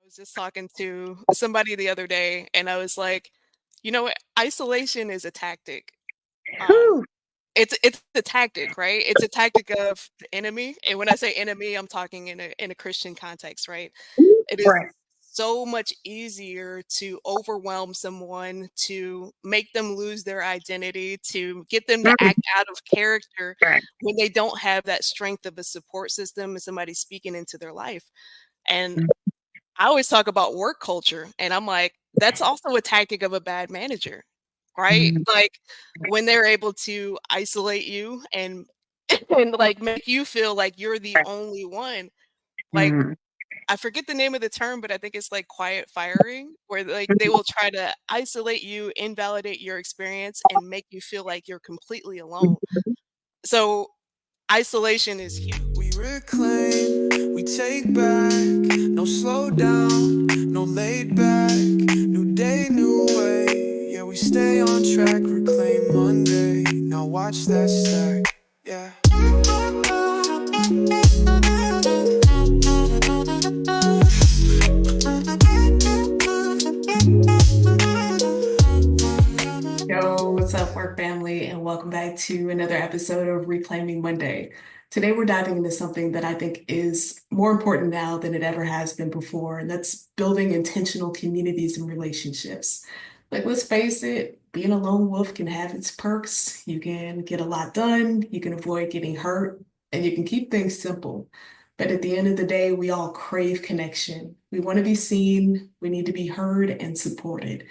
was just talking to somebody the other day, and I was like, you know what? Isolation is a tactic. Um, Whew. it's a tactic, right? It's a tactic of the enemy. And when I say enemy, I'm talking in a Christian context, right? It is Right. so much easier to overwhelm someone, to make them lose their identity, to get them to Mm, act out of character right. when they don't have that strength of a support system and somebody speaking into their life. And Mm, I always talk about work culture, and I'm like, that's also a tactic of a bad manager, right? mm, Like when they're able to isolate you and and like make you feel like you're the right. only one. Like Mm, I forget the name of the term, but I think it's like quiet firing, where like they mhm, will try to isolate you, invalidate your experience, and make you feel like you're completely alone. So isolation is huge. We reclaim, we take back, no slow down, no laid back, new day, new way. Yeah, we stay on track, reclaim Monday. Now watch that stack, yeah. Yo, what's up, work family, and welcome back to another episode of Reclaiming Monday. Today, we're diving into something that I think is more important now than it ever has been before, and that's building intentional communities and relationships. Like, let's face it, being a lone wolf can have its perks. You can get a lot done, you can avoid getting hurt, and you can keep things simple. But at the end of the day, we all crave connection. We want to be seen, we need to be heard and supported.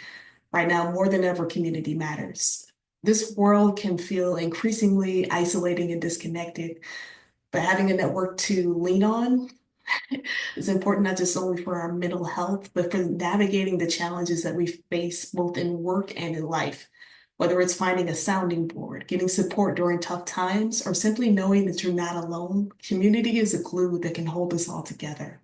Right now, more than ever, community matters. This world can feel increasingly isolating and disconnected, but having a network to lean on is important not just only for our mental health, but for navigating the challenges that we face both in work and in life. Whether it's finding a sounding board, getting support during tough times, or simply knowing that you're not alone, community is a glue that can hold us all together.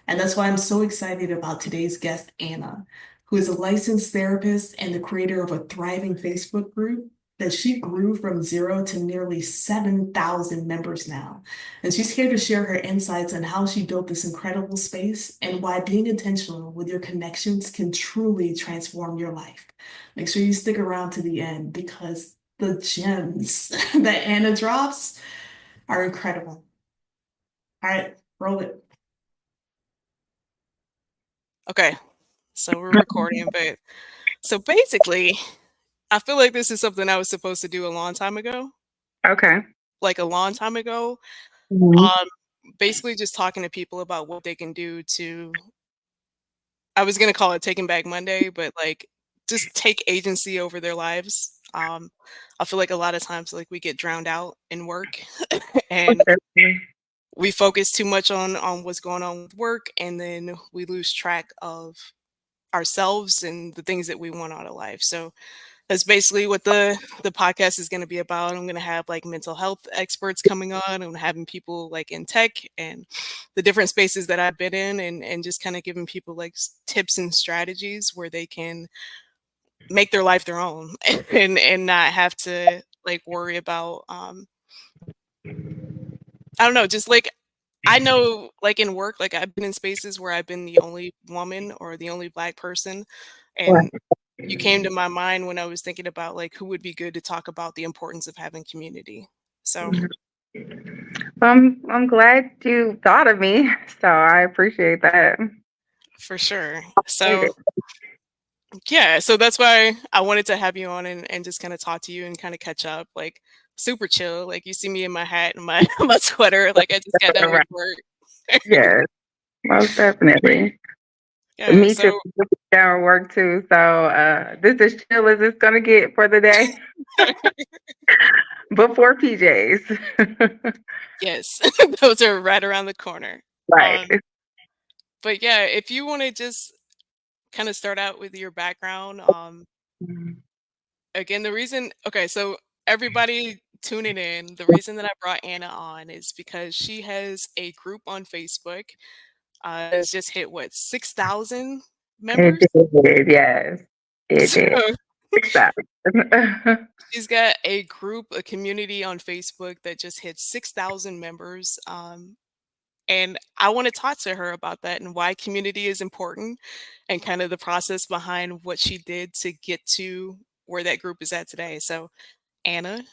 And that's why I'm so excited about today's guest, Anna, who is a licensed therapist and the creator of a thriving Facebook group that she grew from zero to nearly 7,000 members now. And she's here to share her insights on how she built this incredible space and why being intentional with your connections can truly transform your life. Make sure you stick around to the end because the gems that Anna drops are incredible. All right, roll it. Okay, so we're recording, but so basically, I feel like this is something I was supposed to do a long time ago, okay. like a long time ago. Mhm. Um, Basically just talking to people about what they can do to I was gonna call it Taking Back Monday, but like just take agency over their lives. I feel like a lot of times like we get drowned out in work and Definitely. we focus too much on what's going on with work and then we lose track of ourselves and the things that we want out of life. So that's basically what the podcast is going to be about. I'm going to have like mental health experts coming on. I'm having people like in tech and the different spaces that I've been in, and just kind of giving people like tips and strategies where they can make their life their own and not have to like worry about I don't know, just like I know like in work, like I've been in spaces where I've been the only woman or the only black person, and Right. you came to my mind when I was thinking about like who would be good to talk about the importance of having community. So Mhm. I'm glad you thought of me, so I appreciate that. for sure. Made So it. yeah, so that's why I wanted to have you on and just kind of talk to you and kind of catch up. Like super chill. Like you see me in my hat and my my sweater. Like I just got done with Right. work. Yes, most definitely. Yeah. Me too. So Down work too. So this is chill as it's gonna get for the day before PJs. yes, those are right around the corner. Right. Um, but yeah, if you want to just kind of start out with your background, Mhm. again, the reason okay, so everybody tuning in, the reason that I brought Anna on is because she has a group on Facebook, that's just hit what, 6,000 It members? did, yes. It So did. Exactly. she's got a group, a community on Facebook that just hit 6,000 members. And I want to talk to her about that and why community is important and kind of the process behind what she did to get to where that group is at today. So, Anna.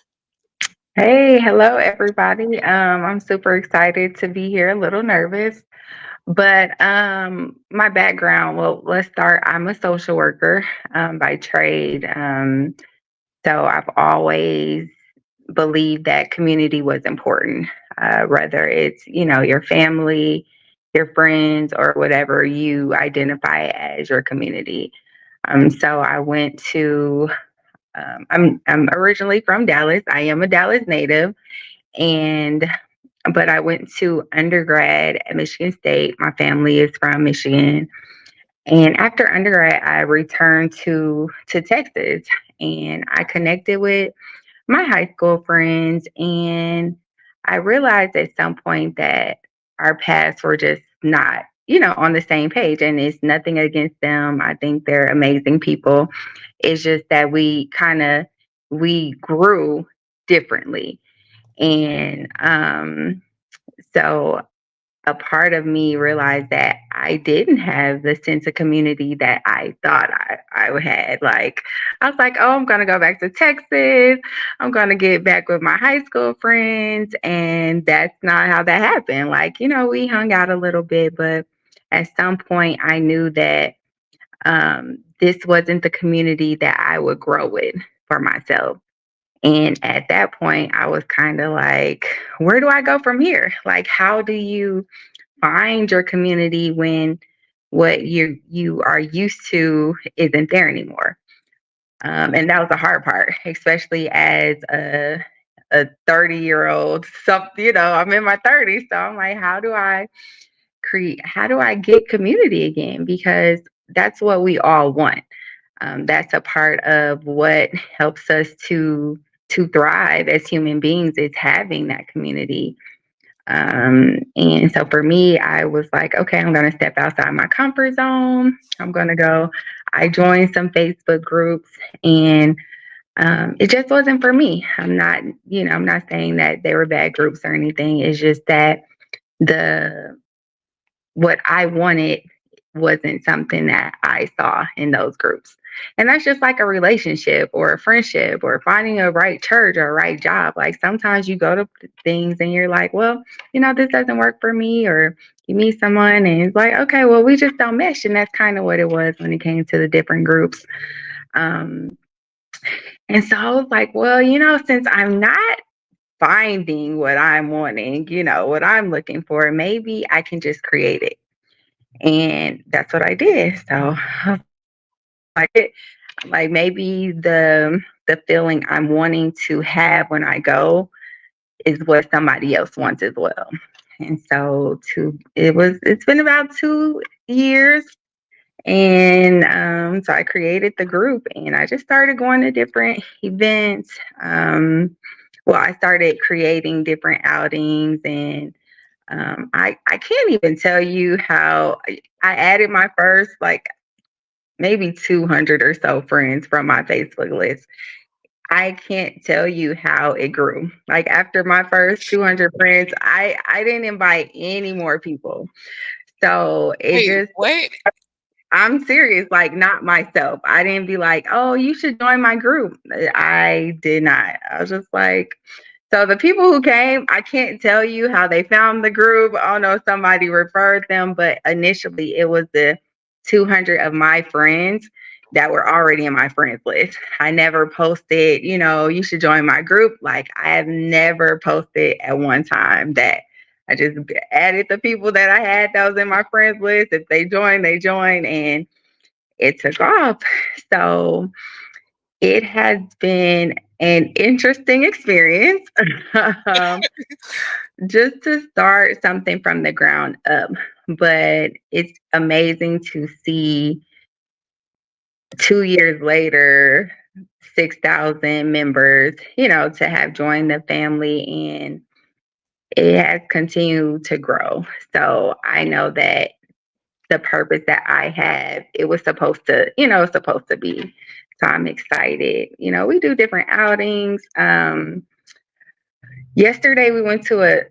Hey, hello everybody. I'm super excited to be here, a little nervous. But my background, well, let's start. I'm a social worker by trade. So I've always believed that community was important, whether it's, your family, your friends, or whatever you identify as your community. So I went to, I'm originally from Dallas. I am a Dallas native. And but I went to undergrad at Michigan State. My family is from Michigan. And after undergrad, I returned to Texas and I connected with my high school friends. And I realized at some point that our paths were just not, on the same page. And it's nothing against them. I think they're amazing people. It's just that we grew differently. And so a part of me realized that I didn't have the sense of community that I thought I had. Like, I was like, oh, I'm going to go back to Texas. I'm going to get back with my high school friends. And that's not how that happened. Like, we hung out a little bit, but at some point I knew that this wasn't the community that I would grow with for myself. And at that point, I was kind of like, where do I go from here? Like, how do you find your community when what you are used to isn't there anymore? And that was the hard part, especially as a 30-year-old. So, I'm in my 30s, so I'm like, how do I get community again? Because that's what we all want. That's a part of what helps us to thrive as human beings is having that community. And so for me, I was like, okay, I'm going to step outside my comfort zone. I'm going to go. I joined some Facebook groups, and it just wasn't for me. I'm not saying that they were bad groups or anything. It's just that the what I wanted wasn't something that I saw in those groups. And that's just like a relationship or a friendship or finding a right church or a right job. Like sometimes you go to things and you're like, well, this doesn't work for me. Or you meet someone and it's like, okay, well, we just don't mesh. And that's kind of what it was when it came to the different groups. Um, and so I was like, well, since I'm not finding what I'm wanting, what I'm looking for, maybe I can just create it. And that's what I did. So like maybe the feeling I'm wanting to have when I go is what somebody else wants as well. And so it's been about 2 years. And so I created the group and I just started going to different events. I started creating different outings and I can't even tell you how I added my first maybe 200 or so friends from my Facebook list. I can't tell you how it grew. Like after my first 200 friends, I didn't invite any more people. So it Wait, just, what? I'm serious, like not myself. I didn't be like, oh, you should join my group. I did not. I was just like, so the people who came, I can't tell you how they found the group. I don't know if somebody referred them, but initially it was the 200 of my friends that were already in my friends list. I never posted, you should join my group. Like I have never posted at one time that. I just added the people that I had that was in my friends list. If they joined, they joined, and it took off. So it has been an interesting experience just to start something from the ground up. But it's amazing to see 2 years later, 6,000 members, to have joined the family, and it has continued to grow. So I know that the purpose that I have, it was supposed to be. So I'm excited. We do different outings. Yesterday we went to a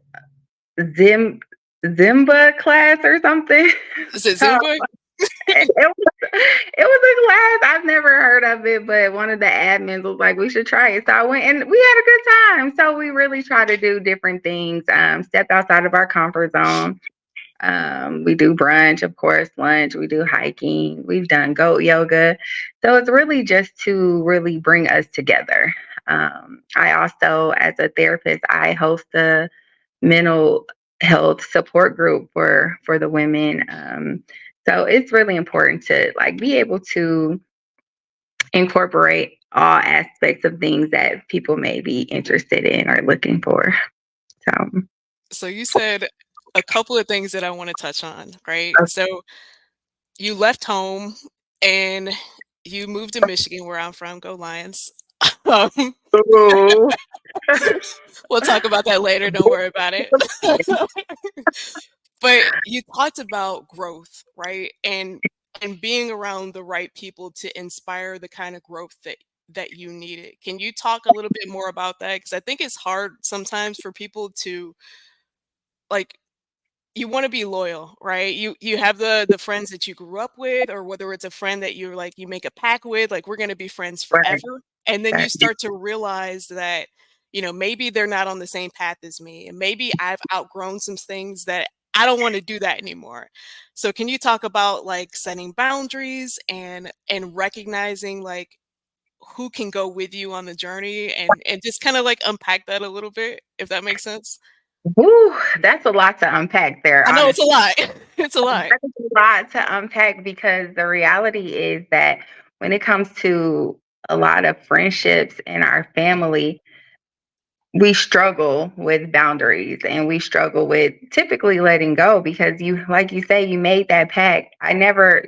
Zumba class or something. Is it So Zumba? it was a class. I've never heard of it, but one of the admins was like, we should try it. So I went and we had a good time. So we really try to do different things, step outside of our comfort zone. We do brunch, of course, lunch, we do hiking, we've done goat yoga. So it's really just to really bring us together. I also, as a therapist, I host a mental health support group for the women. So it's really important to like be able to incorporate all aspects of things that people may be interested in or looking for. So So you said a couple of things that I want to touch on, right? So you left home and you moved to Michigan, where I'm from. Go Lions. Um, ooh. we'll talk about that later. Don't worry about it. But you talked about growth, right? And being around the right people to inspire the kind of growth that you needed. Can you talk a little bit more about that? Because I think it's hard sometimes for people to like you want to be loyal, right? You have the friends that you grew up with, or whether it's a friend that you're like you make a pact with, like we're going to be friends Right. forever. And then you start to realize that, maybe they're not on the same path as me, and maybe I've outgrown some things that I don't want to do that anymore. So can you talk about like setting boundaries and recognizing like who can go with you on the journey, and just kind of like unpack that a little bit, if that makes sense? Woo, that's a lot to unpack there, I know it's a honestly. lot. It's a lot. That is a lot to unpack because the reality is that when it comes to a lot of friendships in our family, we struggle with boundaries and we struggle with typically letting go because you, like you say, you made that pact. I never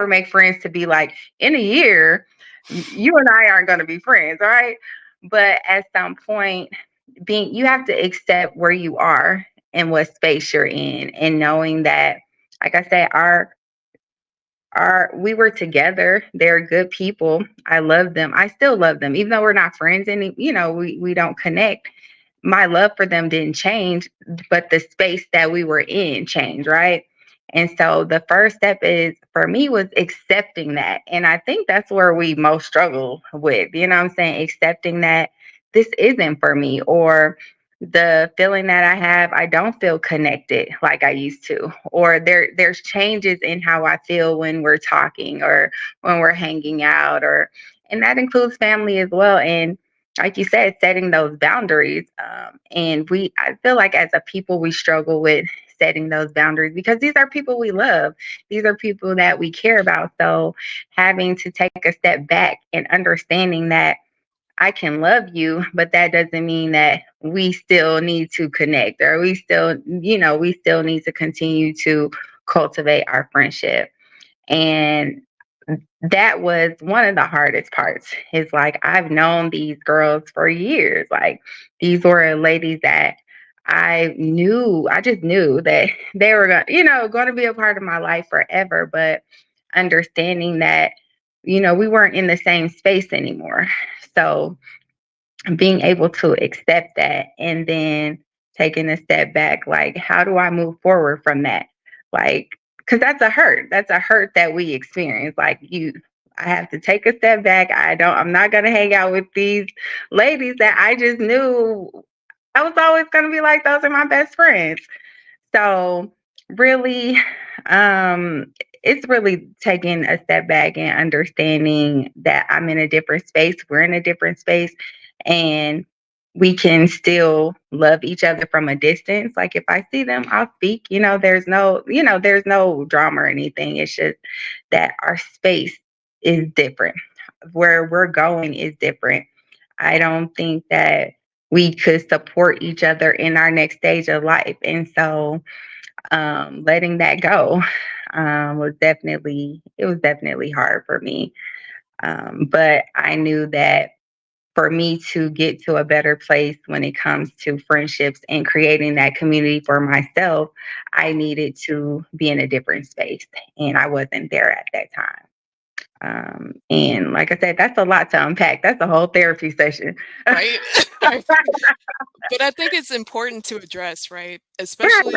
make friends to be like, in a year, you and I aren't going to be friends, all right? But at some point, you have to accept where you are and what space you're in, and knowing that, like I said, we were together. They're good people. I love them. I still love them, even though we're not friends and we don't connect. My love for them didn't change, but the space that we were in changed, right? And so the first step is for me was accepting that. And I think that's where we most struggle with, you know what I'm saying? Accepting that this isn't for me, or the feeling that I have, I don't feel connected like I used to, or there's changes in how I feel when we're talking or when we're hanging out, and that includes family as well. And like you said, setting those boundaries. And I feel like as a people, we struggle with setting those boundaries because these are people we love. These are people that we care about. So having to take a step back and understanding that I can love you, but that doesn't mean that we still need to connect, or we still need to continue to cultivate our friendship. And that was one of the hardest parts. Is like I've known these girls for years. Like these were ladies that I just knew that they were going to be a part of my life forever, but understanding that we weren't in the same space anymore. So being able to accept that and then taking a step back, like how do I move forward from that? Like, because that's a hurt that we experience. I have to take a step back. I'm not going to hang out with these ladies that I just knew I was always going to be like, those are my best friends. So really, it's really taking a step back and understanding that I'm in a different space. We're in a different space, and we can still love each other from a distance. Like if I see them, I'll speak. There's no drama or anything. It's just that our space is different. Where we're going is different. I don't think that we could support each other in our next stage of life. And so letting that go was definitely hard for me. But I knew that for me to get to a better place when it comes to friendships and creating that community for myself, I needed to be in a different space. And I wasn't there at that time. And like I said, that's a lot to unpack. That's a whole therapy session. Right? But I think it's important to address, right? Especially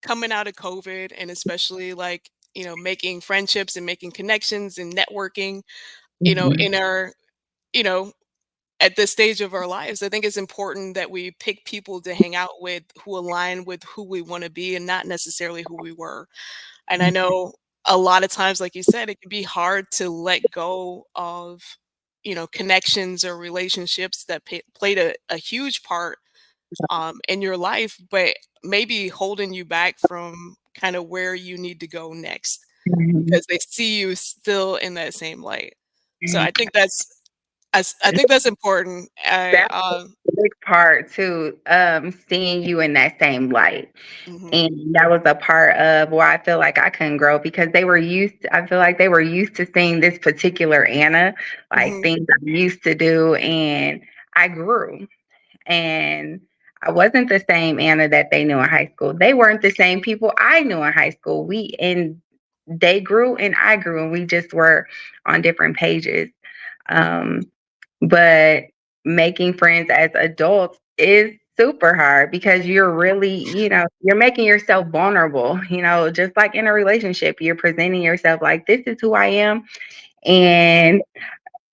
coming out of COVID, and especially like, making friendships and making connections and networking, Mhm. in our, you know, at this stage of our lives, I think it's important that we pick people to hang out with who align with who we want to be and not necessarily who we were. And I know a lot of times, like you said, it can be hard to let go of, connections or relationships that played a huge part in your life, but maybe holding you back from kind of where you need to go next Mhm. because they see you still in that same light. So Mhm. I think I think that's important. That's a big part too, seeing you in that same light. Mhm, And that was a part of where I feel like I couldn't grow because I feel like they were used to seeing this particular Anna, like mhm, things I used to do, and I grew. And I wasn't the same Anna that they knew in high school. They weren't the same people I knew in high school. They grew and I grew, and we just were on different pages. Um, but making friends as adults is super hard because you're really, you're making yourself vulnerable, just like in a relationship, you're presenting yourself like, this is who I am. And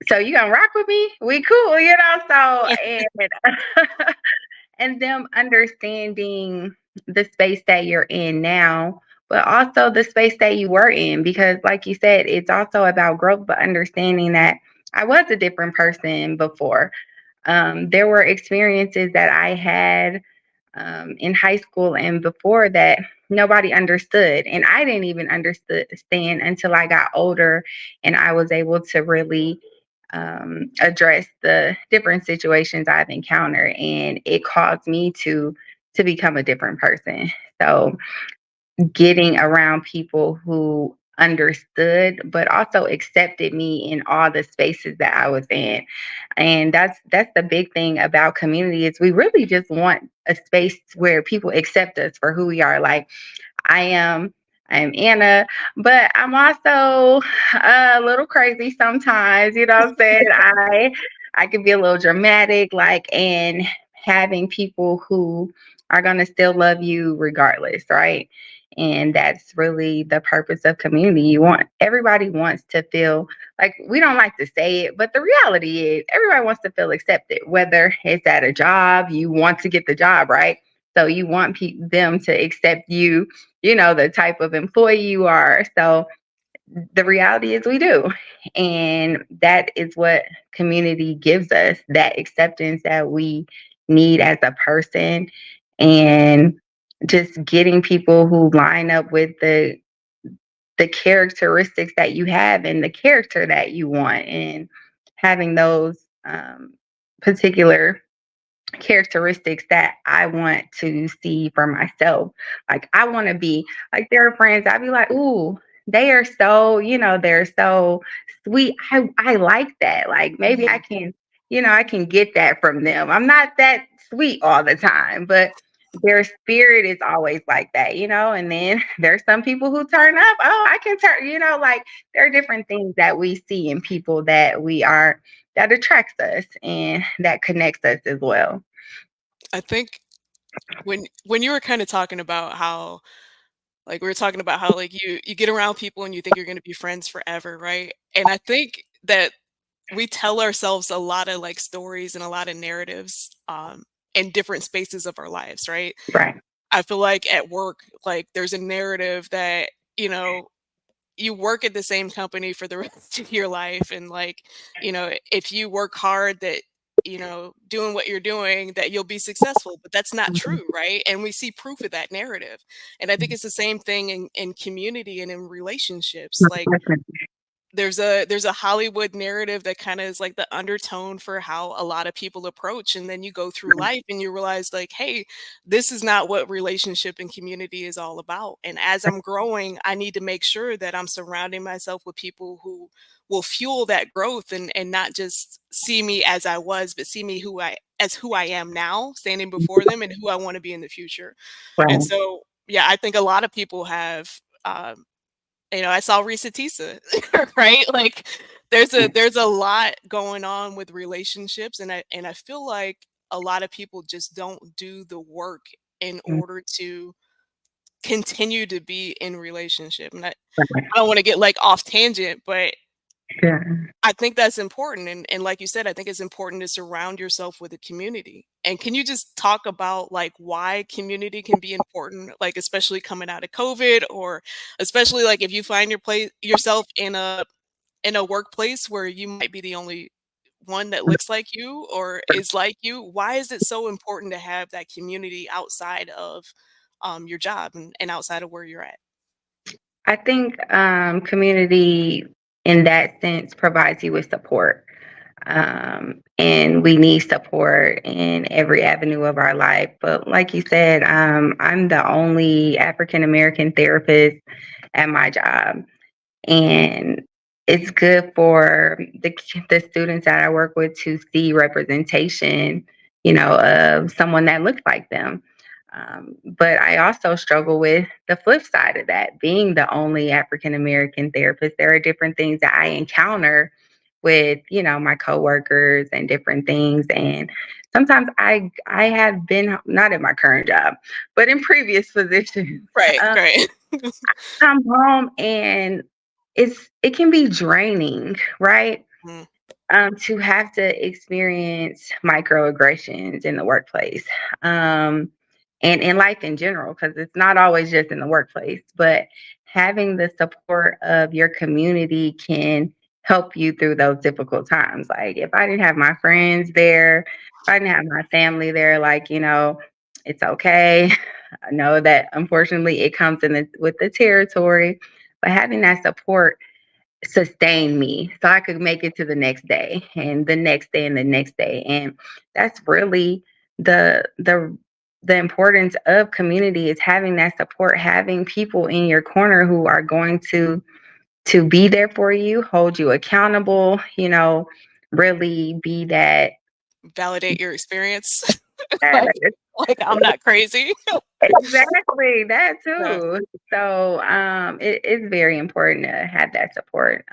so you gonna rock with me? We cool, so and and them understanding the space that you're in now, but also the space that you were in. Because, like you said, it's also about growth, but understanding that I was a different person before. There were experiences that I had in high school and before that nobody understood. And I didn't even understand until I got older and I was able to really address the different situations I've encountered. And it caused me to become a different person. So getting around people who understood but also accepted me in all the spaces that I was in. And that's the big thing about community is we really just want a space where people accept us for who we are. Like I am I'm Anna, but I'm also a little crazy sometimes, you know what I'm saying? I can be a little dramatic, like, and having people who are gonna still love you regardless, right? And that's really the purpose of community. Everybody wants to feel like, we don't like to say it, but the reality is everybody wants to feel accepted, whether it's at a job, you want to get the job, right? So you want them to accept you, the type of employee you are. So the reality is we do. And that is what community gives us, that acceptance that we need as a person. And just getting people who line up with the characteristics that you have and the character that you want, and having those particular characteristics that I want to see for myself. Like I want to be like, there are friends I'd be like, ooh, they are so, they're so sweet. I like that. Like maybe I mhm. can, I can get that from them. I'm not that sweet all the time, but their spirit is always like that, and then there's some people who turn up. Oh, I can turn, like there are different things that we see in people that attracts us and that connects us as well. I think when you were kind of talking about how, like, we were talking about how, like, you get around people and you think you're gonna be friends forever, right? And I think that we tell ourselves a lot of, like, stories and a lot of narratives, in different spaces of our lives, right? Right. I feel like at work, like, there's a narrative that, you work at the same company for the rest of your life, and, like, if you work hard, that, doing what you're doing, that you'll be successful, but that's not Mhm. true, right? And we see proof of that narrative. And I think it's the same thing in community and in relationships. Like, there's a Hollywood narrative that kind of is like the undertone for how a lot of people approach, and then you go through life and you realize, like, hey, this is not what relationship and community is all about. And as I'm growing, I need to make sure that I'm surrounding myself with people who will fuel that growth, and not just see me as I was, but see me who I am now, standing before them, and who I want to be in the future. And Right. so, yeah, I think a lot of people have, I saw Risa Tisa, right? Like, there's a lot going on with relationships, and I feel like a lot of people just don't do the work in Mhm. order to continue to be in relationship. And I Right. don't want to get like off tangent, but Yeah. I think that's important. And like you said, I think it's important to surround yourself with a community. And can you just talk about like why community can be important, like especially coming out of COVID, or especially like if you find yourself in a workplace where you might be the only one that looks like you or is like you? Why is it so important to have that community outside of your job and outside of where you're at? I think community in that sense provides you with support. And we need support in every avenue of our life. But like you said, I'm the only African American therapist at my job. And it's good for the students that I work with to see representation, of someone that looks like them. But I also struggle with the flip side of that. Being the only African American therapist, there are different things that I encounter with, my coworkers and different things. And sometimes I have been, not at my current job, but in previous positions. Right, right. Come home and it can be draining, right? Mm, To have to experience microaggressions in the workplace, and in life in general, because it's not always just in the workplace, but having the support of your community can help you through those difficult times. Like if I didn't have my friends there, if I didn't have my family there, like, it's okay. I know that unfortunately it comes with the territory, but having that support sustained me so I could make it to the next day and the next day and the next day. And that's really the importance of community, is having that support, having people in your corner who are going to be there for you, hold you accountable, really be that. validate your experience. that like, like I'm not crazy. Exactly, that Yeah. too. So it is very important to have that support.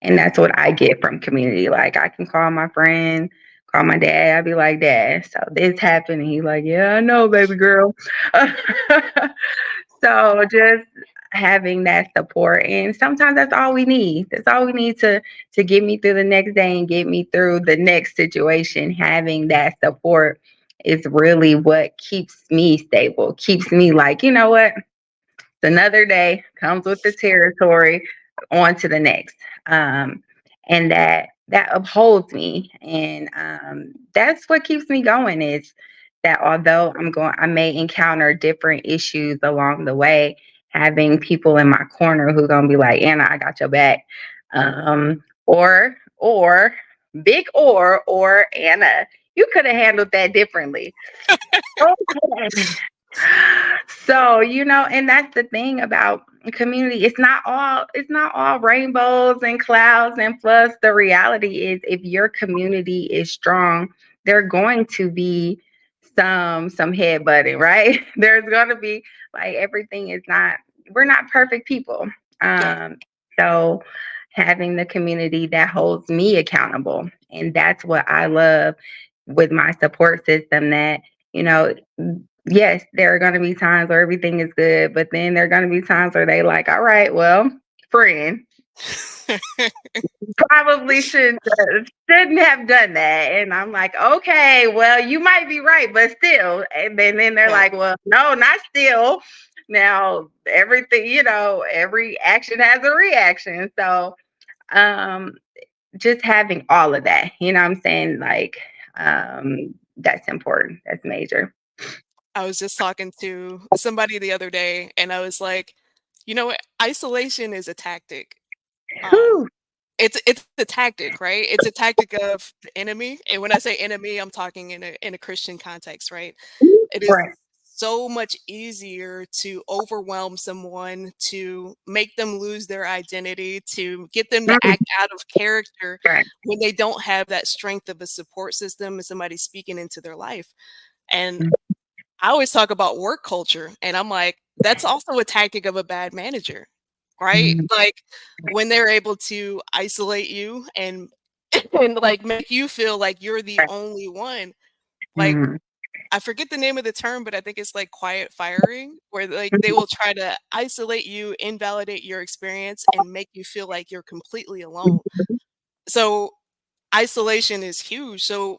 And that's what I get from community. Like I can call my friend, call my dad, I'd be like, Dad, so this happened. And he's like, Yeah, I know, baby girl. So just having that support. And sometimes that's all we need. That's all we need to get me through the next day and get me through the next situation. Having that support is really what keeps me stable, keeps me like, you know what? It's another day, comes with the territory, on to the next. And that upholds me. And that's what keeps me going, is that although I may encounter different issues along the way, having people in my corner who gonna be like, Anna, I got your back. Or big or Anna, you could have handled that differently. Okay. So, and that's the thing about community. It's not all rainbows and clouds and plus the reality is, if your community is strong, there are going to be some headbutting, right? There's going to be, like, everything is not, we're not perfect people. Yeah. So having the community that holds me accountable, and that's what I love with my support system, that, you know, yes, there are going to be times where everything is good, but then there are going to be times where they like, all right, well, friend, probably shouldn't have done that. And I'm like, okay, well, you might be right, but still. And then they're Yeah. like, well, no, not still. Now everything, every action has a reaction. So um just having all of that, what I'm saying? Like, that's important. That's major. I was just talking to somebody the other day and I was like, you know what? Isolation is a tactic. Um, Whew. it's a tactic, right? It's a tactic of the enemy. And when I say enemy, I'm talking in a Christian context, right? It is Right. so much easier to overwhelm someone, to make them lose their identity, to get them to Mm, act out of character right. when they don't have that strength of a support system and somebody speaking into their life. And I always talk about work culture, and I'm like, that's also a tactic of a bad manager, right? Mm, Like when they're able to isolate you and and like make you feel like you're the right. only one. Like Mm, I forget the name of the term, but I think it's like quiet firing, where like they will try to isolate you, invalidate your experience, and make you feel like you're completely alone. So isolation is huge. So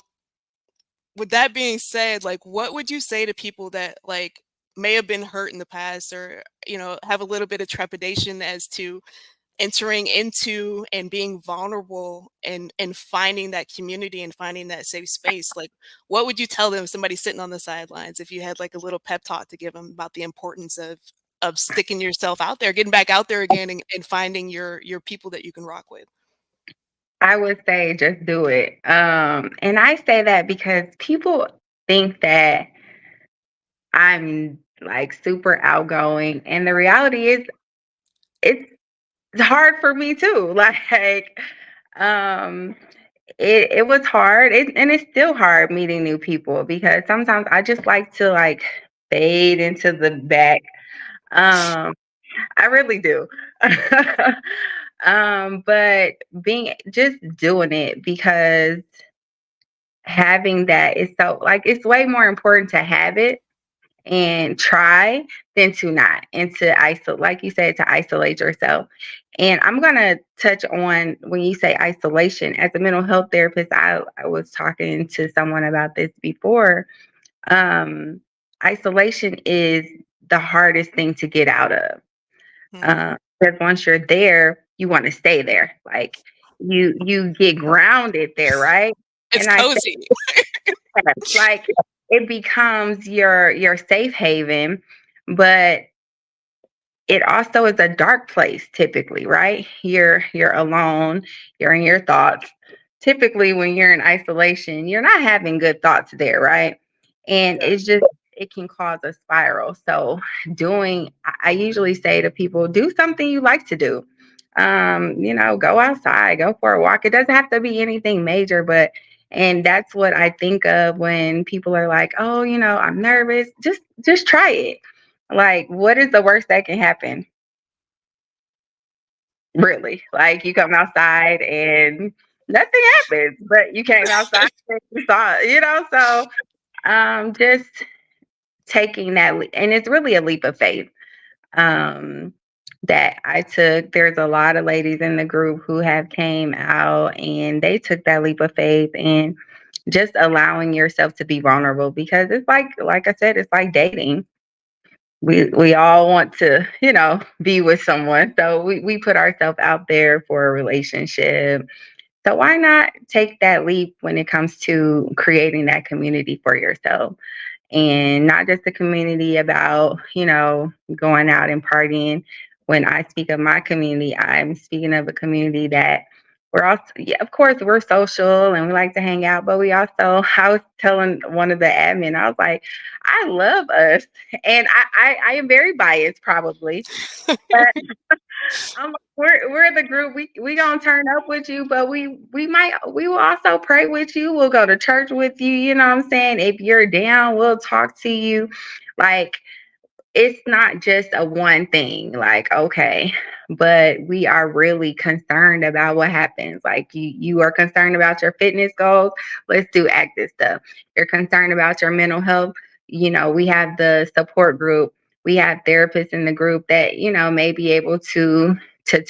with that being said, like what would you say to people that like may have been hurt in the past, or have a little bit of trepidation as to entering into and being vulnerable and finding that community and finding that safe space? Like what would you tell them, somebody sitting on the sidelines, if you had like a little pep talk to give them about the importance of sticking yourself out there, getting back out there again, and finding your people that you can rock with? I would say just do it. And I say that because people think that I'm like super outgoing, and the reality is it's hard for me too. Like, um, it was hard, and it's still hard meeting new people because sometimes I just like to like fade into the back. Um, I really do. But being just doing it because having that is so like it's way more important to have it and try than to not, and to isolate, like you said, to isolate yourself. And I'm gonna touch on when you say isolation. As a mental health therapist, I was talking to someone about this before. Um, Isolation is the hardest thing to get out of. Hmm. Because once you're there, you want to stay there. Like you get grounded there, right? It's And I say cozy. that, like it becomes your safe haven, but it also is a dark place typically, right? You're alone, you're in your thoughts. Typically when you're in isolation, you're not having good thoughts there, right? And Yeah. it's just it can cause a spiral. So I usually say to people, do something you like to do. Go outside, go for a walk. It doesn't have to be anything major, but and that's what I think of when people are like, "Oh, I'm nervous." Just try it. Like, what is the worst that can happen? Really? Like, you come outside and nothing happens, but you came outside and you saw it, So, just taking that leap, and it's really a leap of faith. Um, that I took. There's a lot of ladies in the group who have came out and they took that leap of faith and just allowing yourself to be vulnerable because it's like I said, it's like dating. We all want to, be with someone. So we put ourselves out there for a relationship. So why not take that leap when it comes to creating that community for yourself? And not just a community about, going out and partying. When I speak of my community, I'm speaking of a community that we're also, yeah, of course, we're social and we like to hang out, but we also, I was telling one of the admin, I was like, I love us. And I am very biased probably, but we're the group. We gonna turn up with you, but we will also pray with you. We'll go to church with you. You know what I'm saying? If you're down, we'll talk to you. Like it's not just a one thing, like, okay, but we are really concerned about what happens. Like you are concerned about your fitness goals. Let's do active stuff. You're concerned about your mental health. We have the support group. We have therapists in the group that, may be able to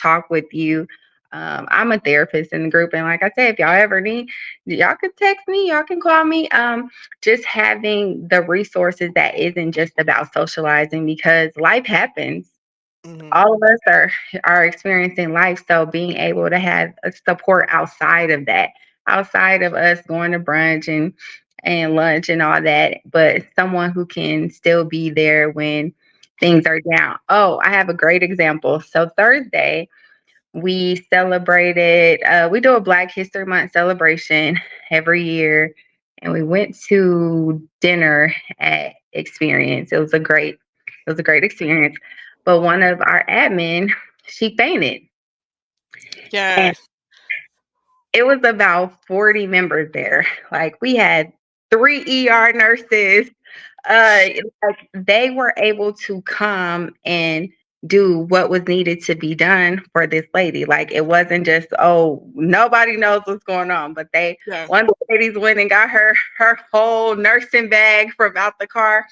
talk with you. I'm a therapist in the group. And like I said, if y'all ever need, y'all can text me, y'all can call me. Just having the resources that isn't just about socializing because life happens. Hmm. All of us are experiencing life, so being able to have a support outside of that, outside of us going to brunch and lunch and all that, but someone who can still be there when things are down. Oh, I have a great example. So Thursday we celebrated, we do a Black History Month celebration every year. And we went to dinner at Experience. It was a great experience. But one of our admin, she fainted. Yeah. And it was about 40 members there. Like we had 3 ER nurses. Uh, like they were able to come and do what was needed to be done for this lady. Like it wasn't just, oh, nobody knows what's going on, but Yeah. one of the ladies went and got her whole nursing bag from out the car.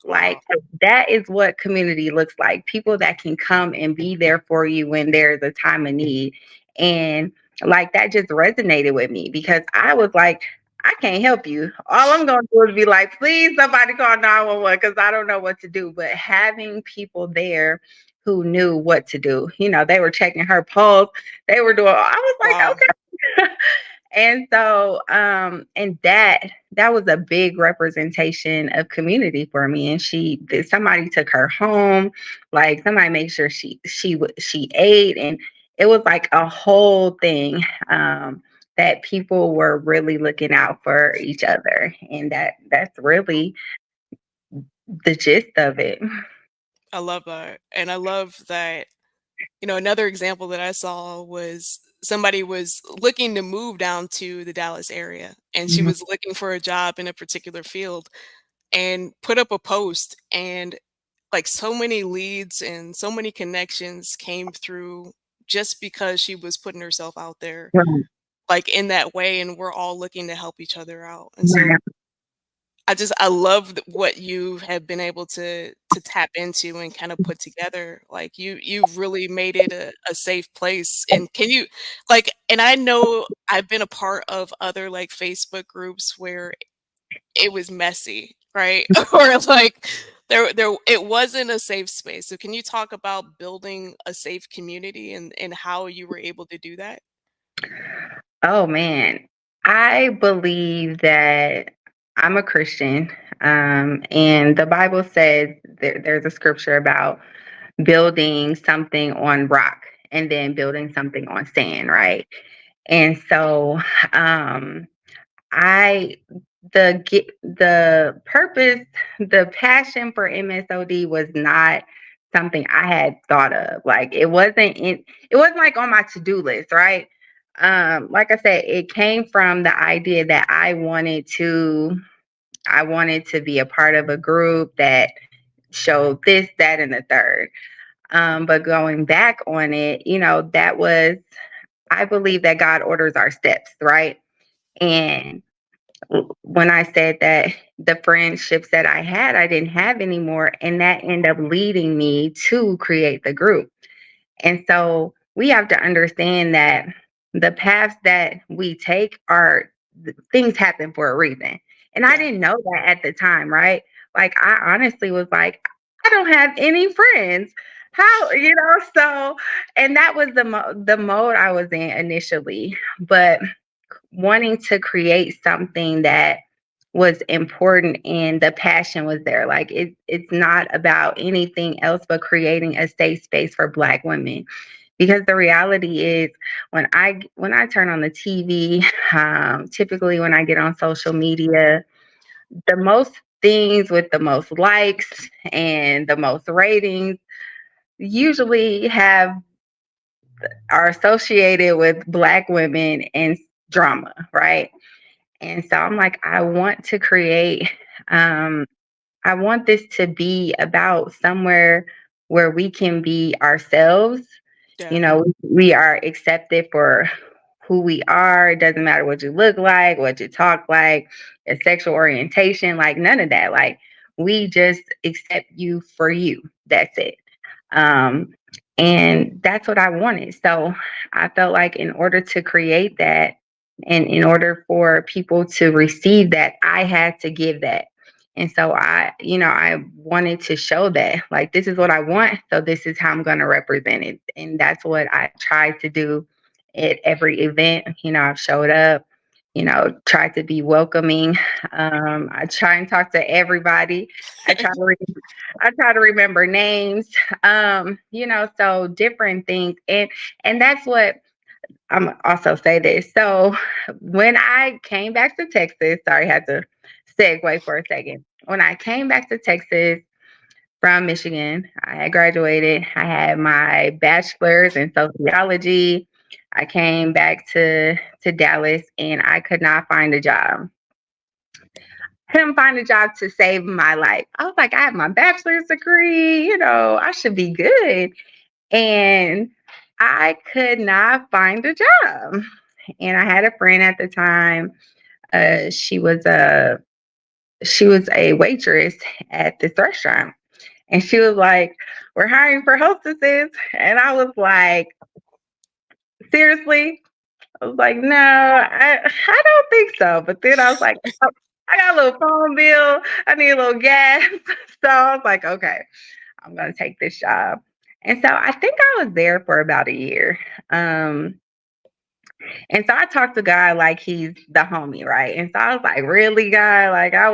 Wow. Like that is what community looks like. People that can come and be there for you when there's a time of need. And like that just resonated with me because I was like, I can't help you. All I'm going to do is be like, please, somebody call 911 because I don't know what to do. But having people there who knew what to do, they were checking her pulse. They were doing, I was like, Wow. okay. And so, and that was a big representation of community for me. And somebody took her home, like somebody made sure she ate, and it was like a whole thing. That people were really looking out for each other, and that's really the gist of it. I love that. And I love that, another example that I saw was somebody was looking to move down to the Dallas area, and she Mhm. was looking for a job in a particular field and put up a post, and like so many leads and so many connections came through just because she was putting herself out there Right, like in that way, and we're all looking to help each other out. And so right. I love what you have been able to tap into and kind of put together. Like you've really made it a safe place. And can you like, and I know I've been a part of other like Facebook groups where it was messy, right? Or like there it wasn't a safe space. So can you talk about building a safe community and how you were able to do that? Oh man, I believe that I'm a Christian, and the Bible says there's a scripture about building something on rock and then building something on sand, right? And so, I the purpose, the passion for MSOD was not something I had thought of. Like it wasn't like on my to-do list, right? Like I said, it came from the idea that I wanted to be a part of a group that showed this, that, and the third. But going back on it, I believe that God orders our steps, right? And when I said that the friendships that I had, I didn't have anymore, and that ended up leading me to create the group. And so we have to understand that the paths that we take things happen for a reason. And I Yeah. didn't know that at the time, right? Like I honestly was like, I don't have any friends. How, so and that was the mode I was in initially. But wanting to create something that was important and the passion was there. Like it's not about anything else but creating a safe space for Black women. Because the reality is, when I turn on the TV, typically when I get on social media, the most things with the most likes and the most ratings usually are associated with Black women and drama, right? And so I'm like, um, I want this to be about somewhere where we can be ourselves. Yeah. We are accepted for who we are. It doesn't matter what you look like, what you talk like, your sexual orientation, like none of that. Like we just accept you for you. That's it. Um, and that's what I wanted. So I felt like in order to create that and in order for people to receive that, I had to give that. And so I wanted to show that like this is what I want. So this is how I'm going to represent it. And that's what I tried to do at every event. I've showed up, tried to be welcoming. I try and talk to everybody. I try to I try to remember names, so different things. And that's what I'm also say this. So when I came back to Texas, sorry, I had to segue for a second. When I came back to Texas from Michigan, I had graduated. I had my bachelor's in sociology. I came back to Dallas and I could not find a job. Couldn't find a job to save my life. I was like, I have my bachelor's degree, I should be good. And I could not find a job. And I had a friend at the time. She was a waitress at this restaurant. And she was like, "We're hiring for hostesses." And I was like, "Seriously?" I was like, "No, I don't think so." But then I was like, "Oh, I got a little phone bill. I need a little gas." So I was like, "Okay, I'm going to take this job." And so I think I was there for about a year. Um, and so I talked to God like he's the homie, right? And so I was like, "Really, God?" Like I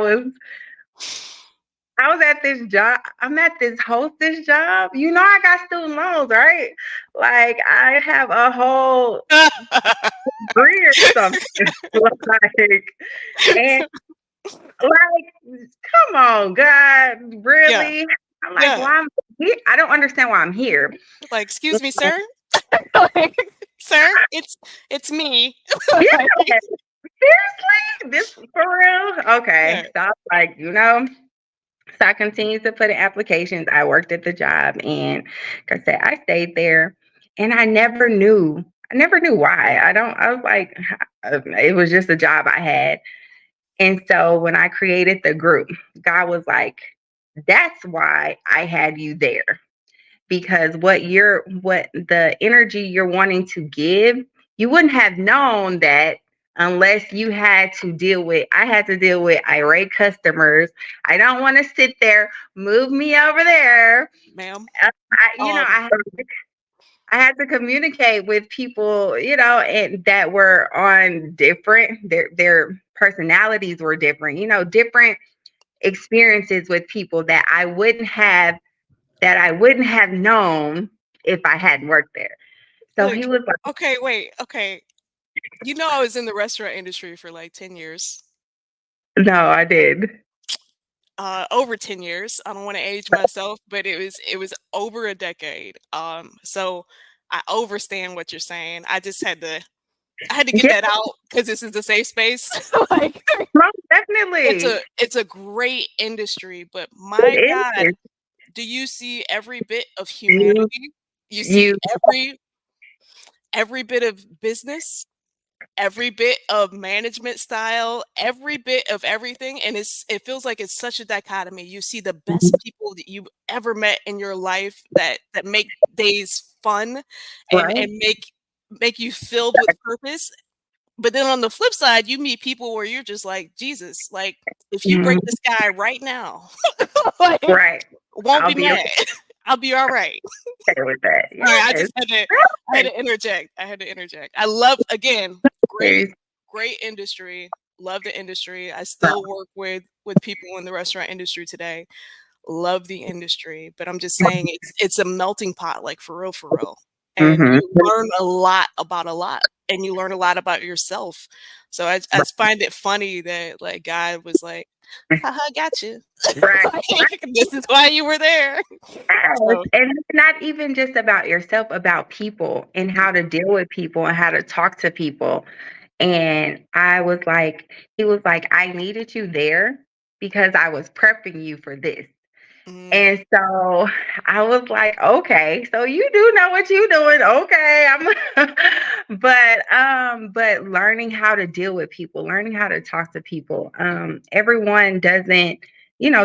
was at this job. I'm at this hostess job. You know, I got student loans, right? Like I have a whole degree or something. Like, and like, come on, God, Yeah. really? I'm like, Yeah. why am I here? I don't understand why I'm here. Like, excuse me, sir. Like, sir, it's me. Yeah, Like, seriously? This for real? Okay. yeah. So I was like, so I continued to put in applications. I worked at the job, and like I said, I stayed there, and I never knew. I never knew why. I was like, it was just a job I had. And so when I created the group, God was like, that's why I had you there. Because what the energy you're wanting to give, you wouldn't have known that unless you had to deal with I had to deal with irate customers. I don't want to sit there, move me over there. Ma'am. I, you know, Um, I had to communicate with people, and that were on their personalities were different, different experiences with people that I wouldn't have known if I hadn't worked there. So look, he was like, okay, wait, okay. You know, I was in the restaurant industry for like 10 years. "No, I did." Over 10 years. I don't want to age myself, but it was over a decade. So I understand what you're saying. I had to get Yeah, that out because this is a safe space. Like, most it's definitely. a great industry, but my It God, is. do you see every bit of You, humanity? You see you, every bit of business, every bit of management style, every bit of everything, and it feels like it's such a dichotomy. You see the best people that you've ever met in your life that make days fun and right? make you filled with purpose. But then on the flip side, you meet people where you're just like, Jesus, like if you break Mhm, the sky right now, like right. won't I'll be be mad. I'll be all right. okay with that. Sorry, Yes. I had to interject. I had to interject. I love again, great, Yes. great industry. Love the industry. I still work with people in the restaurant industry today. Love the industry, but I'm just saying it's a melting pot, like for real. And Mm-hmm. you learn a lot about a lot, and you learn a lot about yourself. So I find it funny that like God was like, haha, got you. Right. Like, this is why you were there. Yes, So and it's not even just about yourself, about people and how to deal with people and how to talk to people. And he was like, "I needed you there because I was prepping you for this." mm, And so I was like, "Okay, so you do know what you're doing. Okay." But learning how to deal with people, learning how to talk to people. Everyone doesn't,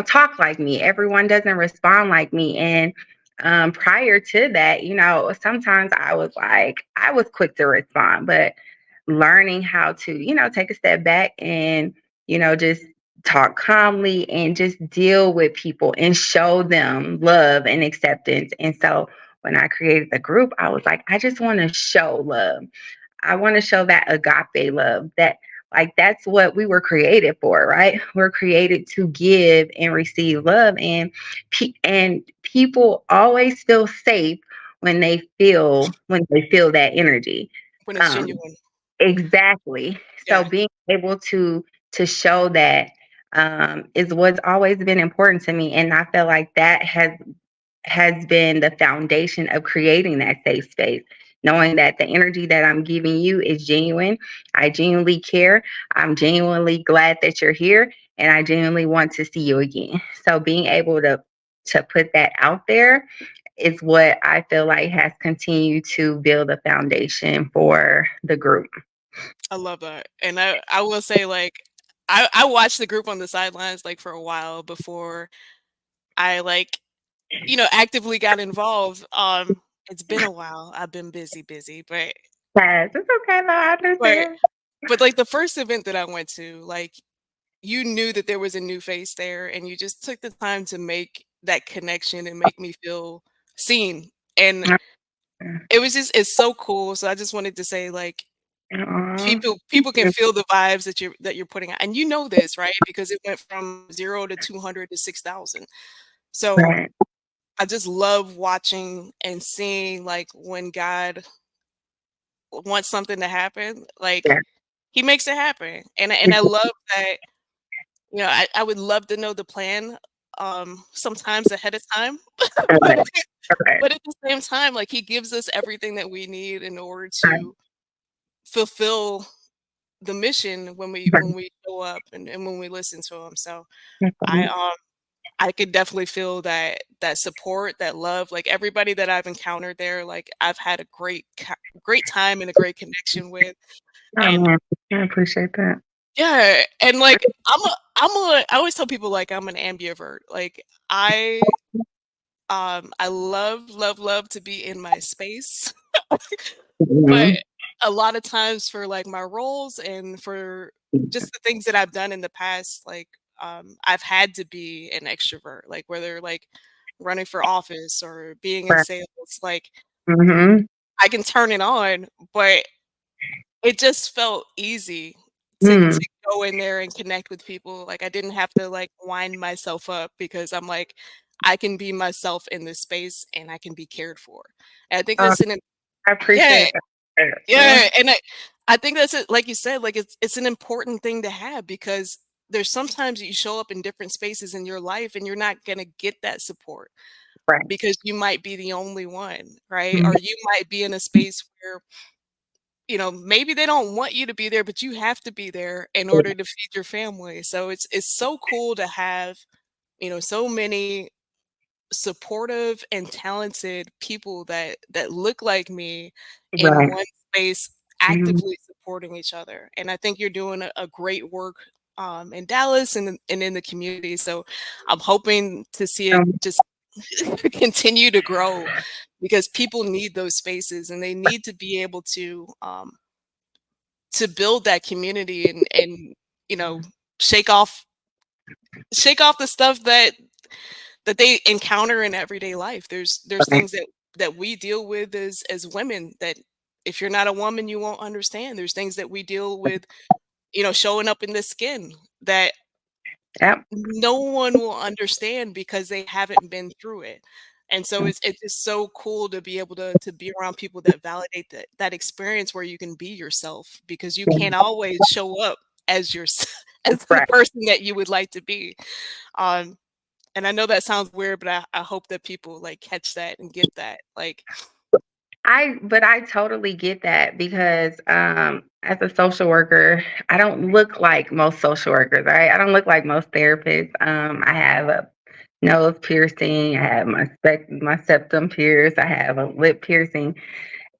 talk like me. Everyone doesn't respond like me. And prior to that, sometimes I was quick to respond, but learning how to, take a step back and, just talk calmly and just deal with people and show them love and acceptance. And so when I created the group, I was like, I just want to show love. I want to show that agape love, that like that's what we were created for, right? We're created to give and receive love, and people always feel safe when they feel that energy. when it's Um, genuine. exactly. So Yeah. being able to show that is what's always been important to me, and I feel like that has been the foundation of creating that safe space. Knowing that the energy that I'm giving you is genuine. I genuinely care. I'm genuinely glad that you're here, and I genuinely want to see you again. So being able to put that out there is what I feel like has continued to build a foundation for the group. I love that. And I will say, like, I watched the group on the sidelines, like, for a while before I, like, actively got involved. It's been a while. I've been busy, Yes, it's okay though. I but understand. like, the first event that I went to, like, you knew that there was a new face there, and you just took the time to make that connection and make me feel seen. And it's so cool. So I just wanted to say, like, Aw. people can feel the vibes that you're putting out, and you know this, right? Because it went from 0 to 200 to 6,000. So Right. I just love watching and seeing, like, when God wants something to happen, like, Yeah. he makes it happen. And I love that, I would love to know the plan, sometimes ahead of time. but Right. Right. but at the same time, like, he gives us everything that we need in order Right. to fulfill the mission when we Right. show up and when we listen to him. So I Definitely. I could definitely feel that support, that love, like, everybody that I've encountered there, like, I've had a great time and a great connection with. Oh And man, I appreciate that. yeah, and, like, I always tell people, like, I'm an ambivert. Like, I I love to be in my space. But Mhm. a lot of times for, like, my roles and for just the things that I've done in the past, like, I've had to be an extrovert, like, whether, like, running for office or being in Right. sales, like, Mhm. I can turn it on, but it just felt easy Mm. to go in there and connect with people. Like, I didn't have to, like, wind myself up because I'm like, I can be myself in this space and I can be cared for. And I think Oh, that's an I yeah. appreciate that. Yeah, and I think that's it, like you said, like, it's an important thing to have because there's sometimes you show up in different spaces in your life and you're not gonna get that support Right. because you might be the only one, right? Mhm. Or you might be in a space where, maybe they don't want you to be there, but you have to be there in order to feed your family. So it's so cool to have, so many supportive and talented people that look like me in Right. one space Mhm. actively supporting each other. And I think you're doing a great work in Dallas and in the community. So I'm hoping to see it Um, just continue to grow because people need those spaces and they need to be able to build that community and you know shake off the stuff that they encounter in everyday life. There's right. things that we deal with as women that if you're not a woman, you won't understand. There's things that we deal with, showing up in the skin that Yep. no one will understand because they haven't been through it. And so it's just so cool to be able to be around people that validate that experience where you can be yourself because you can't always show up as your as the Right. person that you would like to be. Um, and I know that sounds weird, but I hope that people, like, catch that and get that, like But I totally get that because as a social worker, I don't look like most social workers, right? I don't look like most therapists. I have a nose piercing, I have my septum pierced, I have a lip piercing,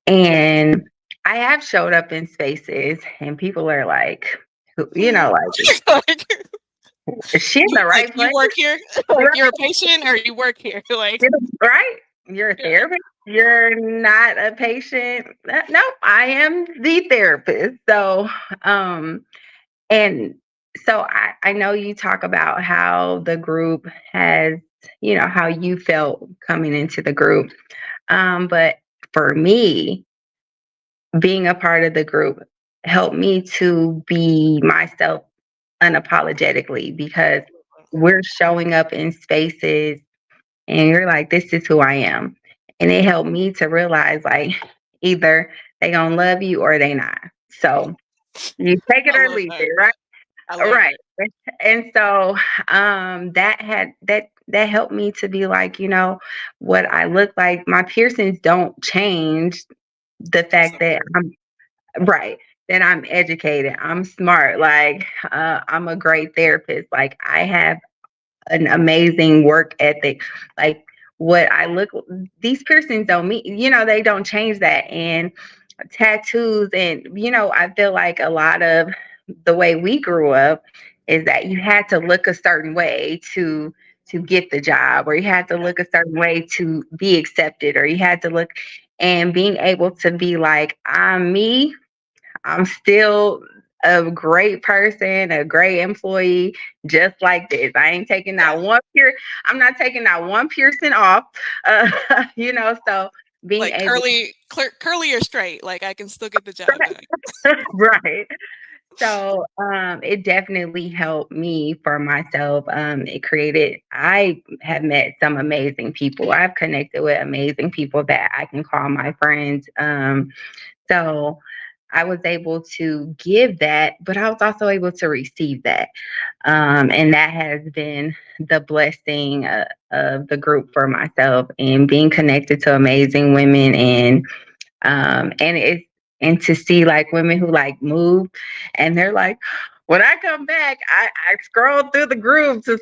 and I have showed up in spaces and people are like, "Hmm." like, Like, is she in the right "You place? work here?" Like, "You're a patient or you work here?" Like Right? You're a yeah. therapist. You're not a patient. Nope, I am the therapist. Um, and I know you talk about how the group has, how you felt coming into the group. But for me, being a part of the group helped me to be myself unapologetically because we're showing up in spaces and you're like, this is who I am. And it helped me to realize like either they gonna love you or they not. So you take it I or love leave that. it, right? I love Right. it. And so that helped me to be like, what I look like, my piercings don't change the That's fact so that cool. I'm right, that I'm educated, I'm smart, like I'm a great therapist. Like I have an amazing work ethic. Like what I look, these piercings don't mean, they don't change that. And tattoos, and I feel like a lot of the way we grew up is that you had to look a certain way to get the job, or you had to Yeah. look a certain way to be accepted, or you had to look, and being able to be like, I'm me, I'm still a great person, a great employee, just like this. I ain't taking Yeah. that one I'm not taking that one piercing off. Uh, so being Like able curly or straight, like I can still get the job done. right. So it definitely helped me for myself. I have met some amazing people. I've connected with amazing people that I can call my friends. So I was able to give that, but I was also able to receive that. And that has been the blessing of the group for myself, and being connected to amazing women, and it's and to see like women who like move, and they're like, when I come back, I scroll through the group to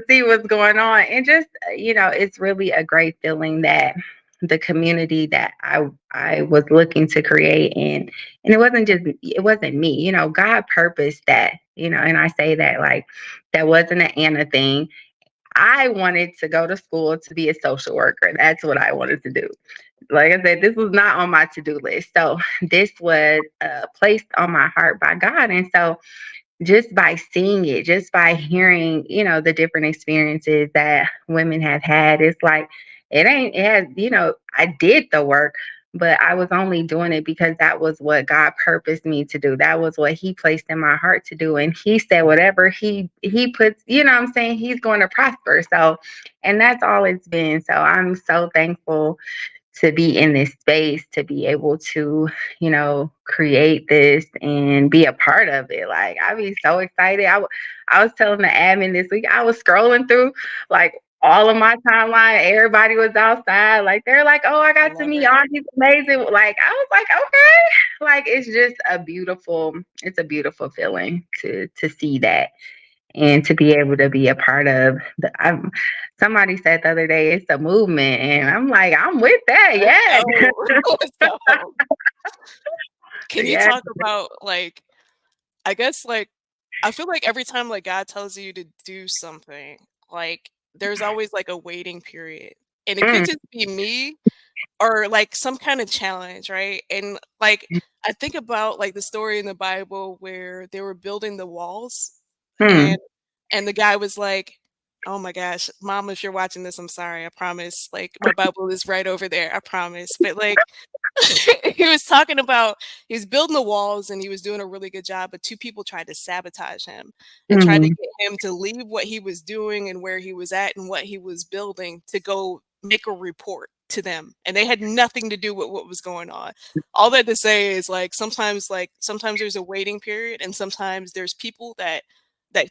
see what's going on, and just it's really a great feeling that the community that I was looking to create, and it wasn't me, God purposed that, and I say that like that wasn't an Anna thing. I wanted to go to school to be a social worker. That's what I wanted to do. Like I said, this was not on my to-do list. So this was placed on my heart by God. And so just by seeing it, just by hearing, the different experiences that women have had, it's like it has, I did the work, but I was only doing it because that was what God purposed me to do. That was what He placed in my heart to do. And He said whatever He puts, what I'm saying, He's going to prosper. So, and that's all it's been. So I'm so thankful to be in this space, to be able to, create this and be a part of it. Like, I'd be so excited. I was telling the admin this week, I was scrolling through like all of my timeline. Everybody was outside. Like, they're like, oh, I I got to love meet it. all these amazing. Like, I was like, okay. Like, it's a beautiful feeling to see that, and to be able to be a part of somebody said the other day, it's a movement, and I'm like, I'm with that. Let's Yes. go. Let's go. Can you Yes. talk about like, I guess like, I feel like every time like God tells you to do something, like there's always like a waiting period. And it could Mm, just be me or like some kind of challenge, right? And like I think about like the story in the Bible where they were building the walls, mm, and the guy was like, "Oh my gosh, mom, if you're watching this, I'm sorry. I promise. Like my Bible is right over there. I promise." But like he was talking about he was building the walls and he was doing a really good job, but two people tried to sabotage him and tried to mm, get him to leave what he was doing and where he was at and what he was building to go make a report to them. And they had nothing to do with what was going on. All that to say is like sometimes there's a waiting period and sometimes there's people that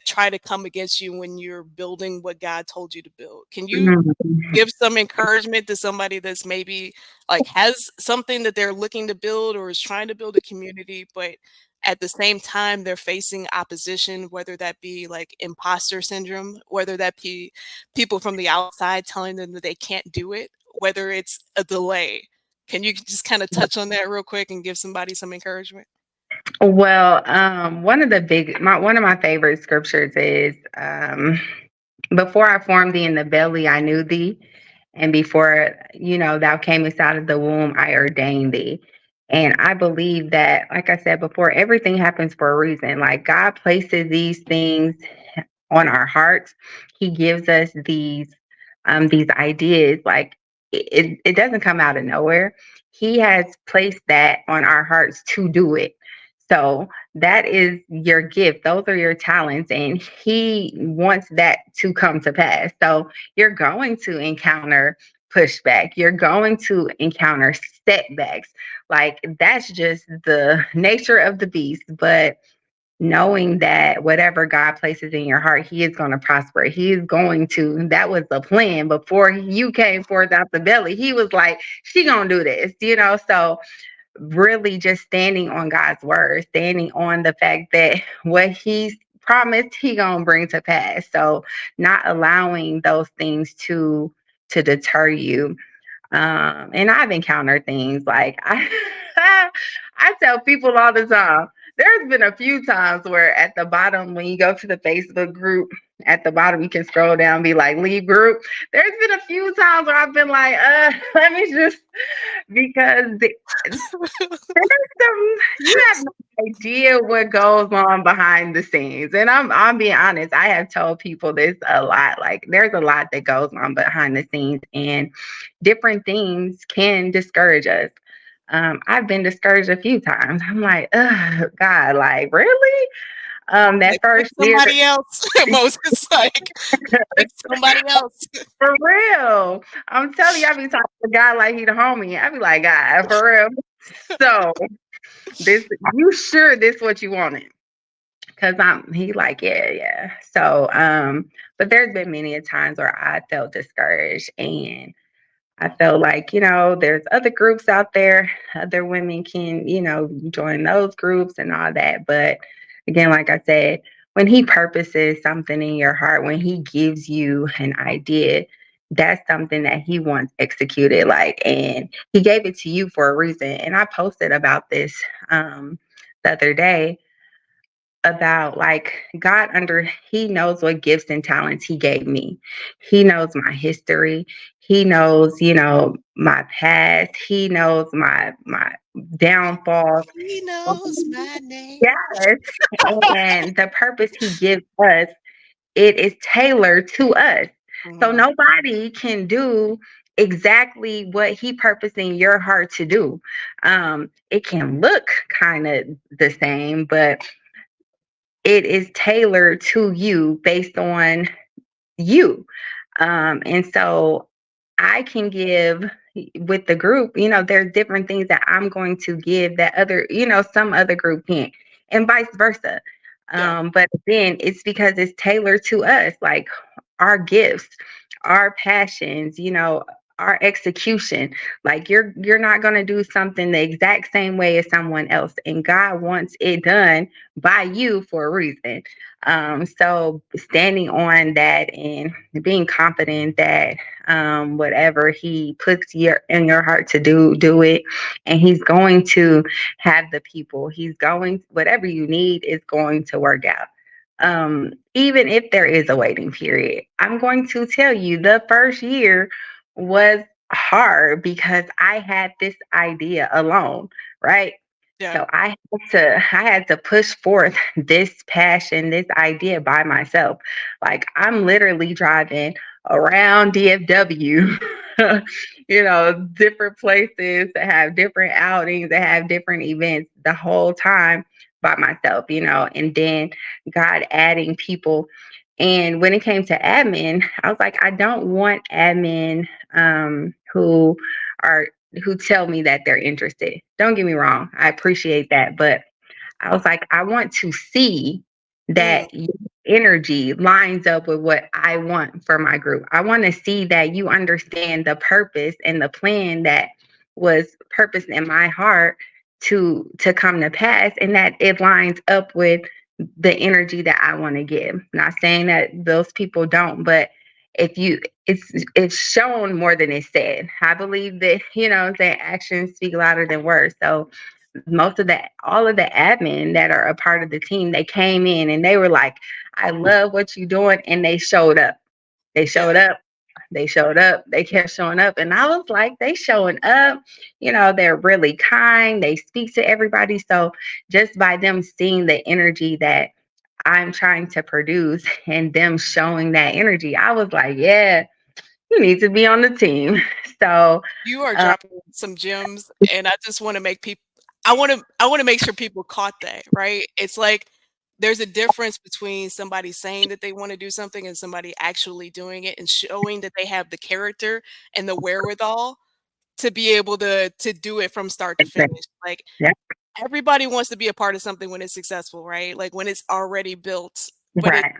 try to come against you when you're building what God told you to build. Can you mm. give some encouragement to somebody that's maybe like has something that they're looking to build or is trying to build a community, but at the same time they're facing opposition, whether that be like imposter syndrome, whether that be people from the outside telling them that they can't do it, whether it's a delay. Can you just kind of touch on that real quick and give somebody some encouragement? Well, one of my favorite scriptures is, before I formed thee in the belly, I knew thee. And before, thou camest out of the womb, I ordained thee. And I believe that, like I said before, everything happens for a reason. Like, God places these things on our hearts. He gives us these ideas. Like, it doesn't come out of nowhere. He has placed that on our hearts to do it. So that is your gift. Those are your talents, and He wants that to come to pass. So you're going to encounter pushback. You're going to encounter setbacks. Like, that's just the nature of the beast. But knowing that whatever God places in your heart, He is going to prosper. He is going to, that was the plan before you came forth out the belly. He was like, she going to do this, So really just standing on God's word, standing on the fact that what He's promised, He going to bring to pass. So not allowing those things to to deter you. And I've encountered things like I tell people all the time. There's been a few times where at the bottom, when you go to the Facebook group, at the bottom you can scroll down and be like leave group. There's been a few times where I've been like, let me just because there's some you have no idea what goes on behind the scenes. And I'm being honest, I have told people this a lot. Like there's a lot that goes on behind the scenes and different things can discourage us. I've been discouraged a few times. I'm like, oh God, like really? That Like, pick first year, somebody else. Moses, pick somebody else. for real. I'm telling you, I be talking to a guy like he the homie. I be like, God, for real. So this, you sure this what you wanted? Cause he like, yeah. So, but there's been many a times where I felt discouraged and I felt like, there's other groups out there, other women can, join those groups and all that. But again, like I said, when he purposes something in your heart, when he gives you an idea, that's something that he wants executed. Like, and he gave it to you for a reason. And I posted about this the other day about like he knows what gifts and talents he gave me. He knows my history. He knows, my past. He knows my downfalls. He knows my name. Yes. And the purpose he gives us, it is tailored to us. So Mhm. nobody can do exactly what he purposed in your heart to do. It can look kind of the same, but it is tailored to you based on you. And so I can give with the group, there's different things that I'm going to give that other, some other group can't, and vice versa. Yeah. But then it's because it's tailored to us, like our gifts, our passions, our execution. Like you're not going to do something the exact same way as someone else, and God wants it done by you for a reason. So standing on that and being confident that whatever he puts in your heart to do it, and he's going to have the people. Whatever you need is going to work out. Even if there is a waiting period, I'm going to tell you the first year was hard because I had this idea alone, right? Yeah. So I had to push forth this passion, this idea by myself. Like I'm literally driving around DFW, different places that have different outings, that have different events the whole time by myself, and then God adding people. And when it came to admin, I was like, I don't want admin who are who tell me that they're interested. Don't get me wrong. I appreciate that. But I was like, I want to see Mm, that your energy lines up with what I want for my group. I want to see that you understand the purpose and the plan that was purposed in my heart to come to pass, and that it lines up with the energy that I want to give. Not saying that those people don't, but if you it's shown more than it's said. I believe that, that actions speak louder than words. So all of the admin that are a part of the team, they came in and they were like, I love what you're doing. And they showed up. They yeah. showed up. They showed up. They kept showing up. And I was like, they showing up. They're really kind. They speak to everybody. So just by them seeing the energy that I'm trying to produce and them showing that energy, I was like, yeah, you need to be on the team. So, You are uh, dropping some gems, and I just want to make people. I want to make sure people caught that, right? It's like there's a difference between somebody saying that they want to do something and somebody actually doing it and showing that they have the character and the wherewithal to be able to do it from start to finish. Like yeah, everybody wants to be a part of something when it's successful, right? Like when it's already built, but right.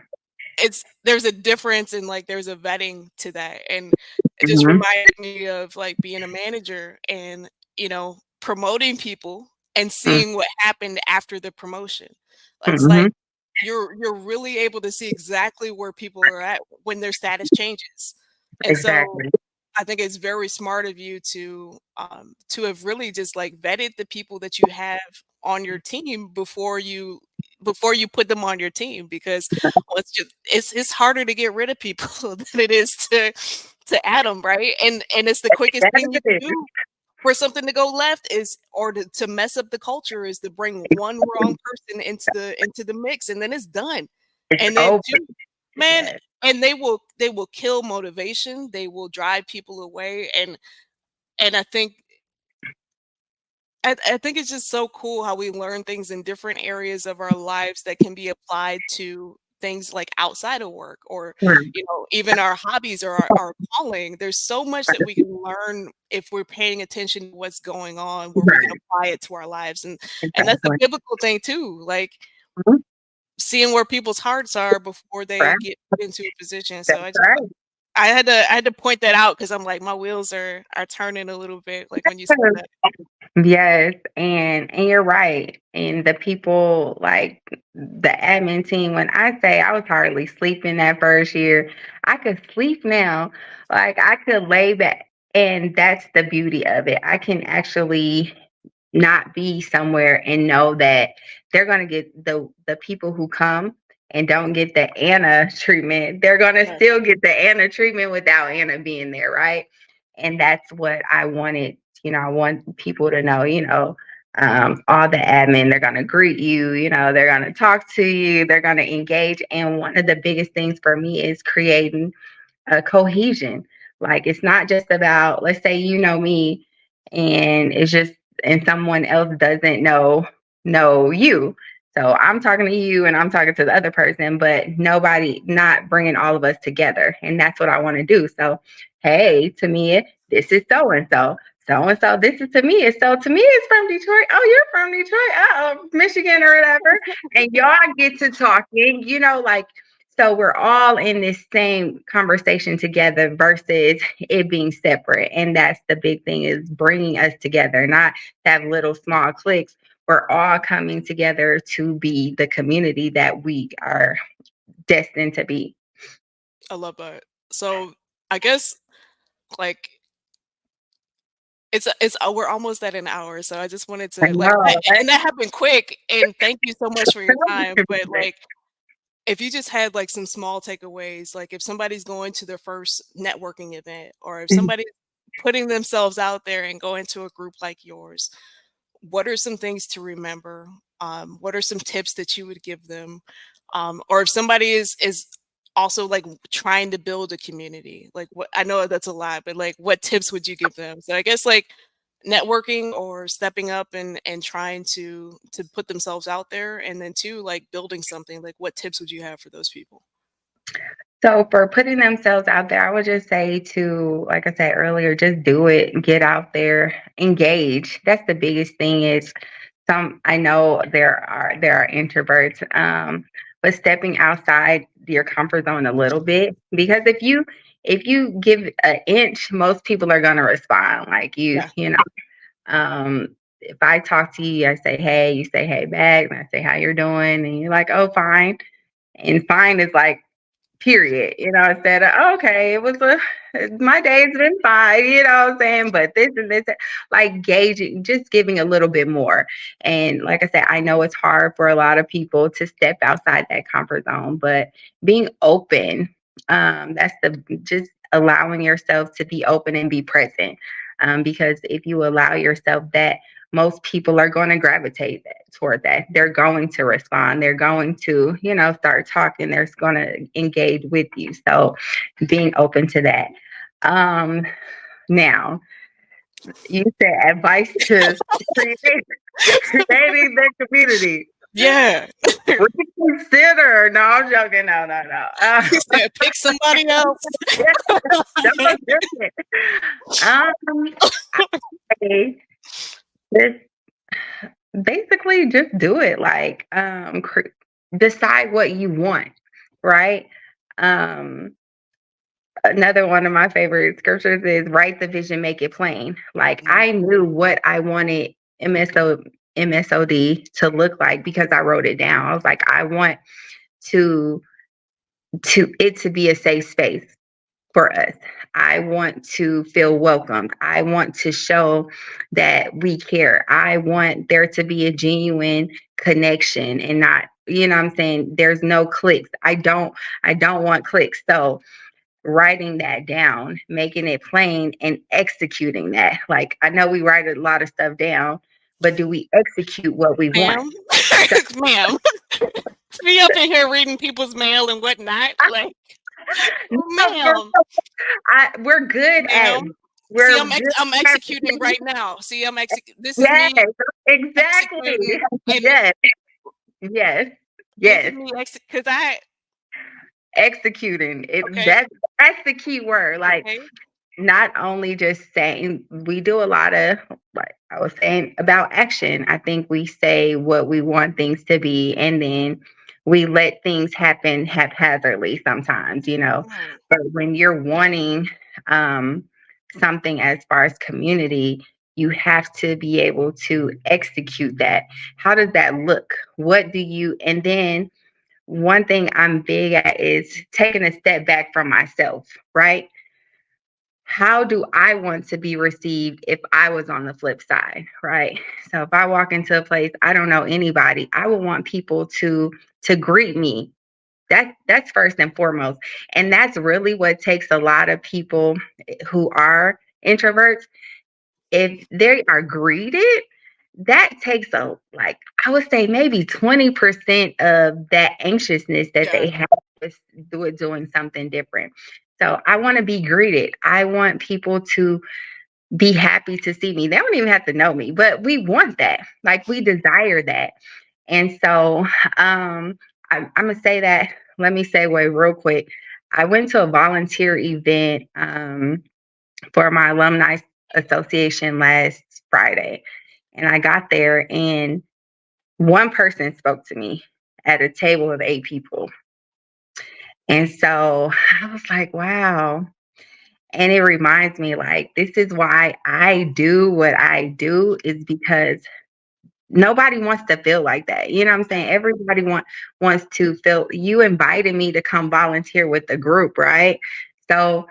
there's a difference and like there's a vetting to that. And it just Hmm. reminded me of like being a manager and promoting people and seeing what happened after the promotion. It's Hmm. like you're really able to see exactly where people are at when their status changes. And so Exactly. I think it's very smart of you to have really just like vetted the people that you have on your team before you put them on your team, because let's just it's harder to get rid of people than it is to add them, right? And it's the quickest thing you can do for something to go left is or to mess up the culture is to bring one wrong person into the mix, and then it's done. It's And then over. man, Yes. and they will kill motivation, they will drive people away, and I think it's just so cool how we learn things in different areas of our lives that can be applied to things like outside of work, or Right. even our hobbies or our calling. There's so much that we can learn if we're paying attention to what's going on, where we can Right. apply it to our lives. And that's a Exactly. biblical thing too, like Mhm. seeing where people's hearts are before they Right. get put into a position. So That's right. I had to point that out because I'm like my wheels are turning a little bit like when you said that. Yes, and you're right. And the people like the admin team, when I say I was hardly sleeping that first year, I could sleep now. Like I could lay back. And that's the beauty of it. I can actually not be somewhere and know that they're going to get the people who come and don't get the Anna treatment. They're going to Right. still get the Anna treatment without Anna being there, right? And that's what I wanted. I want people to know, all the admin, they're going to greet you, they're going to talk to you, they're going to engage. And one of the biggest things for me is creating a cohesion. Like it's not just about, let's say you know me and it's just and someone else doesn't know you. So I'm talking to you and I'm talking to the other person, but nobody not bringing all of us together. And that's what I want to do. So, hey, to me, this is so and so. So and so, this is to me. It's so to me, it's from Detroit. Oh, you're from Detroit. Michigan or whatever. And y'all get to talking, like so we're all in this same conversation together versus it being separate. And that's the big thing is bringing us together, not have little small cliques. We're all coming together to be the community that we are destined to be. I love that. So I guess like we're almost at an hour, so I just wanted I to like know, and that happened quick. And thank you so much for your time. But right? like, if you just had like some small takeaways, like if somebody's going to their first networking event, or if somebody's putting themselves out there and going to a group like yours, what are some things to remember? What are some tips that you would give them? Or if somebody is also like trying to build a community, like what I know that's a lot, but like what tips would you give them? So I guess like networking or stepping up and trying to put themselves out there, and then two, like building something, like what tips would you have for those people? So for putting themselves out there, I would just say to, like I said earlier, just do it, get out there, engage. That's the biggest thing is I know there are introverts, but stepping outside your comfort zone a little bit, because if you give an inch, most people are gonna respond like you, Yeah. if I talk to you, I say hey, you say hey back, and I say how you're doing, and you're like, oh fine. And fine is like period. Instead of okay, my day's been fine, what I'm saying? But this and this, like gauging, just giving a little bit more. And like I said, I know it's hard for a lot of people to step outside that comfort zone, but being open, that's the just allowing yourself to be open and be present. Because if you allow yourself that, most people are going to gravitate toward that. They're going to respond. They're going to, start talking. They're going to engage with you. So being open to that. Now, you said advice to creating the community. Yeah. Would you consider? No, I'm joking. No, no, no. You said pick somebody else. Yeah, don't do it. I say just basically just do it. Like, decide what you want, right? Um, Another one of my favorite scriptures is write the vision, make it plain. Like Mm, I knew what I wanted MSOD to look like because I wrote it down. I was like, I want to to it to be a safe space for us. I want to feel welcomed. I want to show that we care. I want there to be a genuine connection and not, you know what I'm saying, there's no clicks. I don't want clicks. So writing that down, making it plain and executing that. Like I know we write a lot of stuff down, but do we execute what we want? Ma'am, ma'am, be up in here reading people's mail and whatnot. Like, No, ma'am, we're good at ma'am. See, we're good I'm at executing right now. See, this is yes, me exactly. executing, and Yes, yes, this is yes. me because I Executing it. okay, That's the key word. Like okay, not only just saying, we do a lot of, like I was saying about action. I think we say what we want things to be, and then we let things happen haphazardly sometimes, you know. mm, But when you're wanting um, something as far as community, you have to be able to execute that. How does that look? What do you, and then one thing I'm big at is taking a step back from myself, right? How do I want to be received if I was on the flip side, right? So if I walk into a place, I don't know anybody, I would want people to greet me. That's first and foremost. And that's really what takes a lot of people who are introverts. If they are greeted, that takes a, like I would say maybe 20% of that anxiousness that yeah, they have with doing something different. So I want to be greeted. I want people to be happy to see me. They don't even have to know me, but we want that. Like we desire that. And so I'm gonna say that. Let me segue real quick. I went to a volunteer event for my alumni association last Friday, and I got there, and one person spoke to me at a table of 8 people. And so I was like, wow. And it reminds me, like, this is why I do what I do, is because nobody wants to feel like that. You know what I'm saying? Everybody wants to feel. You invited me to come volunteer with the group, right? So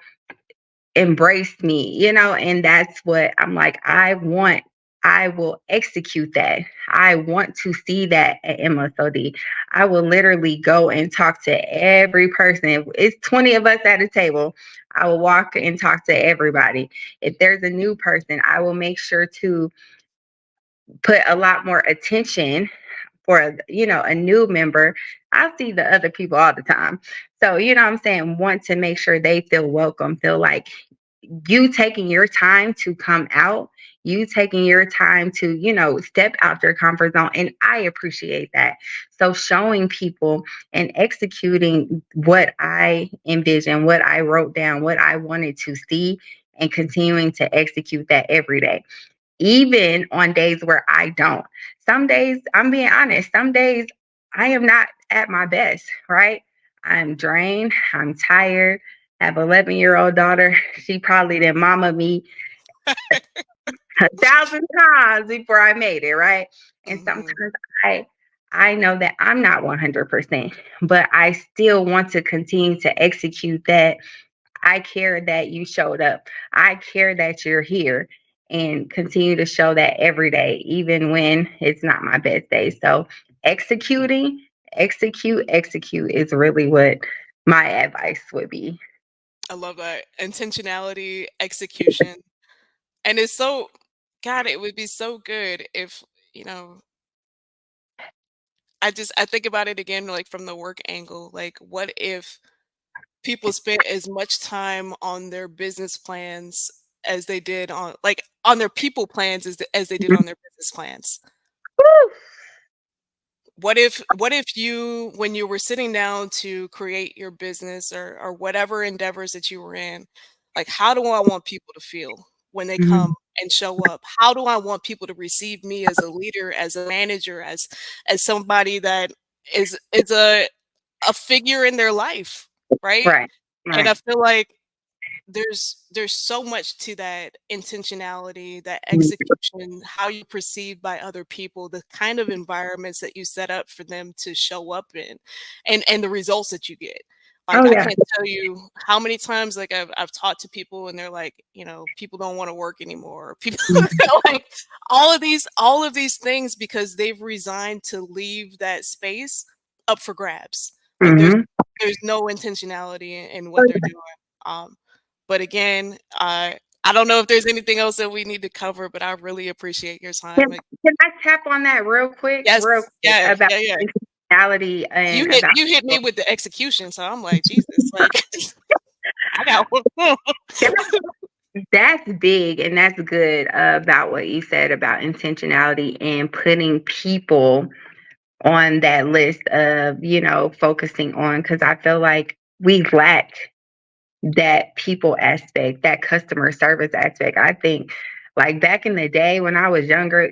embrace me, you know, and that's what I'm like, I will execute that. I want to see that at MSOD. I will literally go and talk to every person. If it's 20 of us at a table, I will walk and talk to everybody. If there's a new person, I will make sure to put a lot more attention for, you know, a new member. I see the other people all the time. So, you know what I'm saying? Want to make sure they feel welcome, feel like you taking your time to come out, you taking your time to, you know, step out your comfort zone. And I appreciate that. So showing people and executing what I envisioned, what I wrote down, what I wanted to see, and continuing to execute that every day, even on days where I don't. Some days, I'm being honest, some days I am not at my best, right? I'm drained, I'm tired. I have an 11-year-old daughter. She probably did mama me 1,000 times before I made it, right? And sometimes mhm. I I know that I'm not 100%, but I still want to continue to execute that. I care that you showed up. I care that you're here, and continue to show that every day, even when it's not my best day. So executing, execute is really what my advice would be. I love that intentionality, execution, and it's so. God, it would be so good if you know I think about it again, like from the work angle. Like, what if people spent as much time on their business plans as they did on on their people plans as they did on their business plans? Woo! What if you, when you were sitting down to create your business or whatever endeavors that you were in, like, how do I want people to feel when they come Mhm. and show up? How do I want people to receive me as a leader, as a manager, as somebody that is a figure in their life, right? Right, And I right. feel like there's so much to that intentionality, that Mhm. execution, how you perceived by other people, the kind of environments that you set up for them to show up in, and the results that you get. Like, Oh I yeah. can't tell you how many times, like, I've talked to people and they're like, people don't wanna work anymore. People like, all of these things because they've resigned to leave that space up for grabs. Like, Mm-hmm. there's no intentionality in what they're doing. Um, but again, I don't know if there's anything else that we need to cover, but I really appreciate your Can, time. Like, can I tap on that yes, real quick yeah, about yeah, yeah. intentionality and about You hit me with the execution, so I'm like, Jesus, like I got one. that's big and that's good about what you said about intentionality and putting people on that list of, focusing on, because I feel like we lack that people aspect, that customer service aspect. I think like back in the day when I was younger,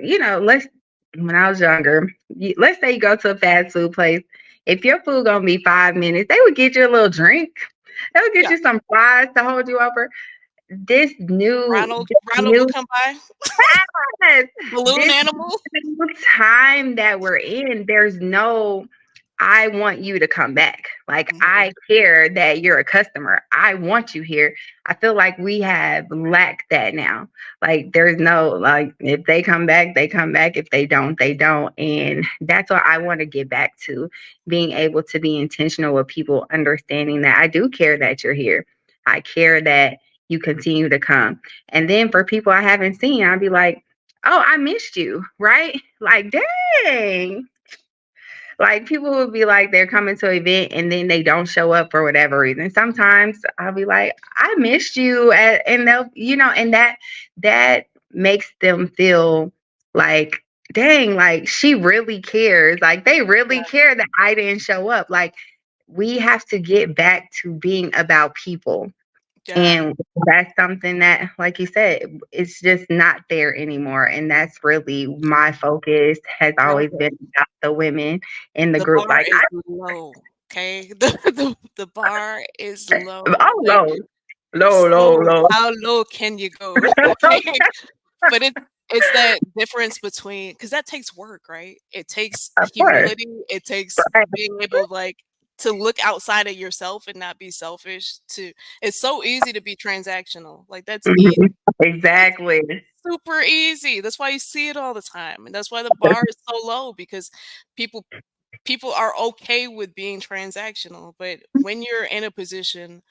when I was younger, let's say you go to a fast food place. If your food gonna be 5 minutes, they would get you a little drink. They would get Yeah, you some fries to hold you over. Ronald will New come by. yes, Balloon this animal. new time that we're in, there's no I want you to come back. Like, Mhm. I care that you're a customer. I want you here. I feel like we have lacked that now. Like, there's no, like, if they come back, they come back. If they don't, they don't. And that's what I want to get back to, being able to be intentional with people, understanding that I do care that you're here. I care that you continue to come. And then for people I haven't seen, I'll be like, oh, I missed you, right? Like, dang, like people will be like they're coming to an event and then they don't show up for whatever reason. Sometimes I'll be like, I missed you, and they'll, and that makes them feel like, dang, like she really cares. Like they Yeah, really care that I didn't show up. Like we have to get back to being about people. yeah. And that's something that, like you said, it's just not there anymore. And that's really my focus has Girl, always been about the women in the the group. bar Like, is low. Okay, the bar is low. oh, Like, so low. how low can you go? Okay, but it's that difference between, because that takes work, right? It takes Of course. humility. It takes Right. being able, like, to look outside of yourself and not be selfish. It's so easy to be transactional. Like, that's easy. Mhm. It's Exactly. super easy. That's why you see it all the time, and that's why the bar is so low, because people people are okay with being transactional. But when you're in a position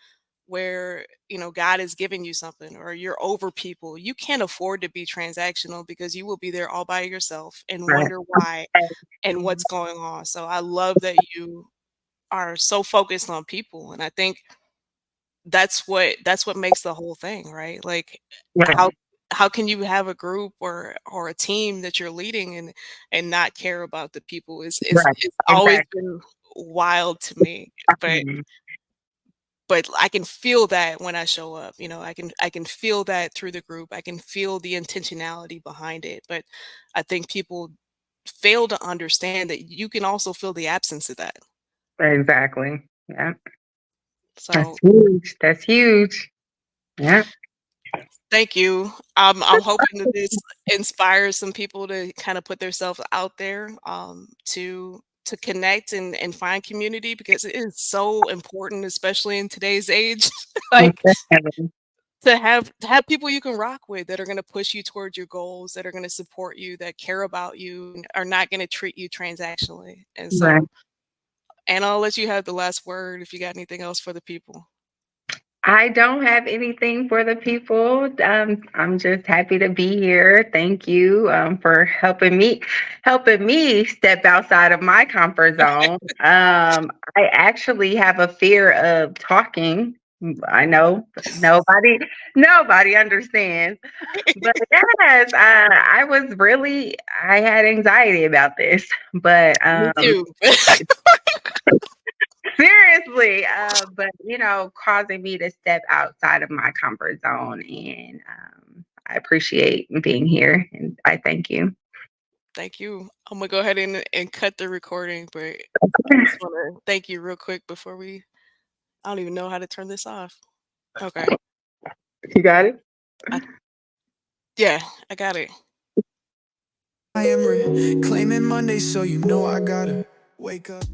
where God is giving you something, or you're over people, you can't afford to be transactional, because you will be there all by yourself and Right. wonder why and Mhm. what's going on. So I love that you are so focused on people, and I think that's what makes the whole thing, right? Like, Yeah. how how can you have a group or a team that you're leading and not care about the people? Right. It's always Exactly. been wild to me. but Mhm. but I can feel that when I show up. I can feel that through the group. I can feel the intentionality behind it. But I think people fail to understand that you can also feel the absence of that. Exactly. Yeah. That's So huge. That's huge. Yeah. thank you. I'm hoping that this inspires some people to kind of put themselves out there, to connect and find community, because it is so important, especially in today's age. Most Like, definitely. to have people you can rock with, that are going to push you towards your goals, that are going to support you, that care about you, and are not going to treat you transactionally. And Right. so, and I'll let you have the last word if you got anything else for the people. I don't have anything for the people. I'm just happy to be here. Thank you for helping me step outside of my comfort zone. I actually have a fear of talking. I know nobody understands, but yes, I had anxiety about this, but Me too. seriously, but causing me to step outside of my comfort zone, and I appreciate being here, and I thank you. Thank you. I'm gonna go ahead and cut the recording, but I just want to thank you real quick before we. I don't even know how to turn this off. Okay. You got it. I, yeah, I got it. I am reclaiming Monday, so I gotta wake up.